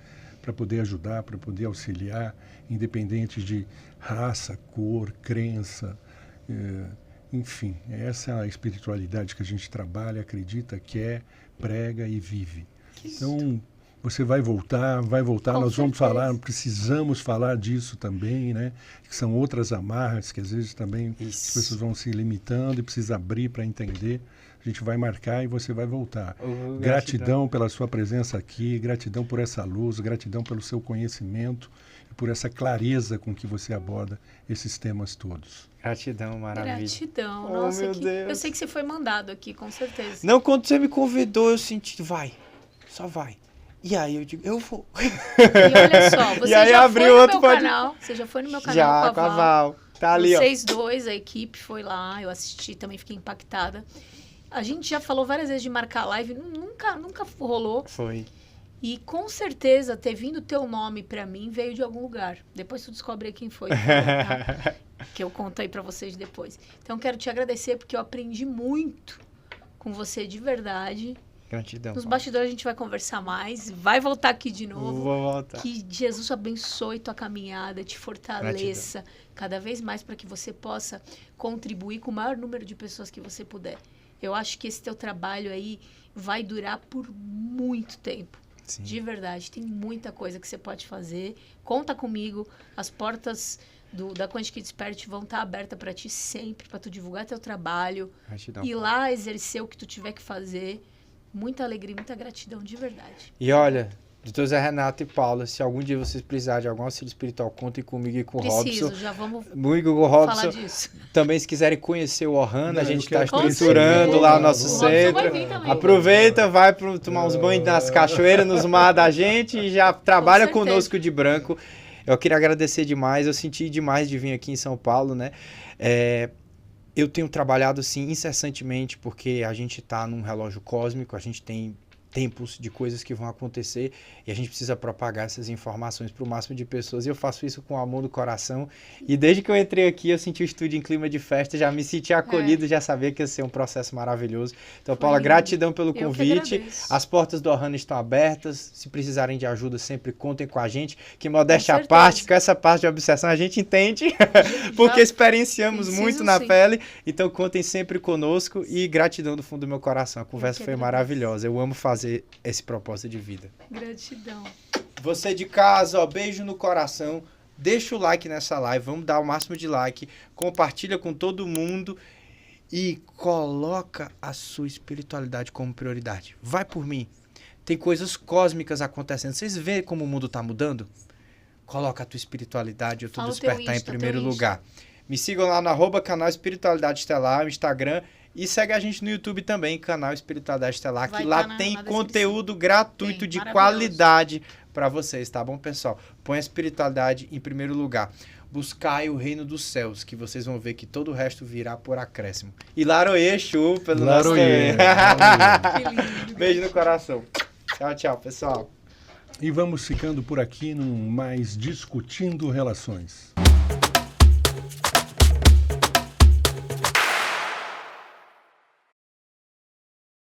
S1: Para poder ajudar, para poder auxiliar, independente de raça, cor, crença, enfim, essa é a espiritualidade que a gente trabalha, acredita, quer, prega e vive. Então, você vai voltar, nós vamos falar, precisamos falar disso também, né? Que são outras amarras que às vezes também as pessoas vão se limitando e precisa abrir para entender. A gente vai marcar e você vai voltar. Gratidão pela sua presença aqui, gratidão por essa luz, gratidão pelo seu conhecimento e por essa clareza com que você aborda esses temas todos.
S4: Gratidão, maravilha.
S2: Gratidão. Nossa,
S4: meu Deus.
S2: Eu sei que você foi mandado aqui, com certeza.
S4: Não, quando você me convidou, eu senti, só vai. E aí eu digo, eu vou.
S2: E olha só, você já foi no meu canal. Você já foi no meu canal
S4: já, com a Val. Tá ali,
S2: Vocês dois, a equipe foi lá, eu assisti, também fiquei impactada. A gente já falou várias vezes de marcar live, nunca rolou.
S4: Foi.
S2: E com certeza, ter vindo teu nome pra mim veio de algum lugar. Depois tu descobre quem foi. Tá? Que eu conto aí pra vocês depois. Então, quero te agradecer porque eu aprendi muito com você de verdade.
S4: Gratidão.
S2: Nos bastidores a gente vai conversar mais. Vai voltar aqui de novo.
S4: Vou voltar.
S2: Que Jesus abençoe tua caminhada, te fortaleça cada vez mais para que você possa contribuir com o maior número de pessoas que você puder. Eu acho que esse teu trabalho aí vai durar por muito tempo. Sim. De verdade, tem muita coisa que você pode fazer. Conta comigo. As portas da Quantic Kids Spirit vão estar abertas para ti sempre, para tu divulgar teu trabalho. Ir lá exercer o que tu tiver que fazer. Muita alegria, muita gratidão, de verdade.
S4: E olha, doutor Zé Renato e Paula, se algum dia vocês precisarem de algum auxílio espiritual, contem comigo e com o Robson.
S2: Já vamos
S4: falar disso. Também, se quiserem conhecer o Ohana, a gente está estruturando lá o nosso centro. Aproveita, vai tomar uns banhos nas cachoeiras, nos mar da gente e já trabalha conosco de branco. Eu queria agradecer demais, eu senti demais de vir aqui em São Paulo, né? Eu tenho trabalhado, assim, incessantemente, porque a gente está num relógio cósmico, a gente tem tempos de coisas que vão acontecer e a gente precisa propagar essas informações para o máximo de pessoas. E eu faço isso com amor no coração. E desde que eu entrei aqui, eu senti o estúdio em clima de festa, já me senti acolhido, já sabia que ia ser um processo maravilhoso. Então, Paula, gratidão pelo convite. As portas do Ohana estão abertas. Se precisarem de ajuda, sempre contem com a gente. Que modéstia à parte, com essa parte de obsessão a gente entende, porque experienciamos muito na pele. Então, contem sempre conosco e gratidão do fundo do meu coração. A conversa foi maravilhosa. Eu amo fazer esse propósito de vida.
S2: Gratidão.
S4: Você de casa, beijo no coração. Deixa o like nessa live, vamos dar o máximo de like. Compartilha com todo mundo e coloca a sua espiritualidade como prioridade. Vai por mim. Tem coisas cósmicas acontecendo. Vocês veem como o mundo está mudando? Coloca a tua espiritualidade, o teu despertar em primeiro lugar. Me sigam lá no @canal Espiritualidade Estelar, no Instagram. E segue a gente no YouTube também, canal Espiritualidade Estelar, que lá tem conteúdo gratuito de qualidade para vocês, tá bom, pessoal? Põe a espiritualidade em primeiro lugar. Buscai o reino dos céus, que vocês vão ver que todo o resto virá por acréscimo. E Laroê, Chu, pelo nosso... Beijo no coração. Tchau, tchau, pessoal.
S1: E vamos ficando por aqui num mais Discutindo Relações.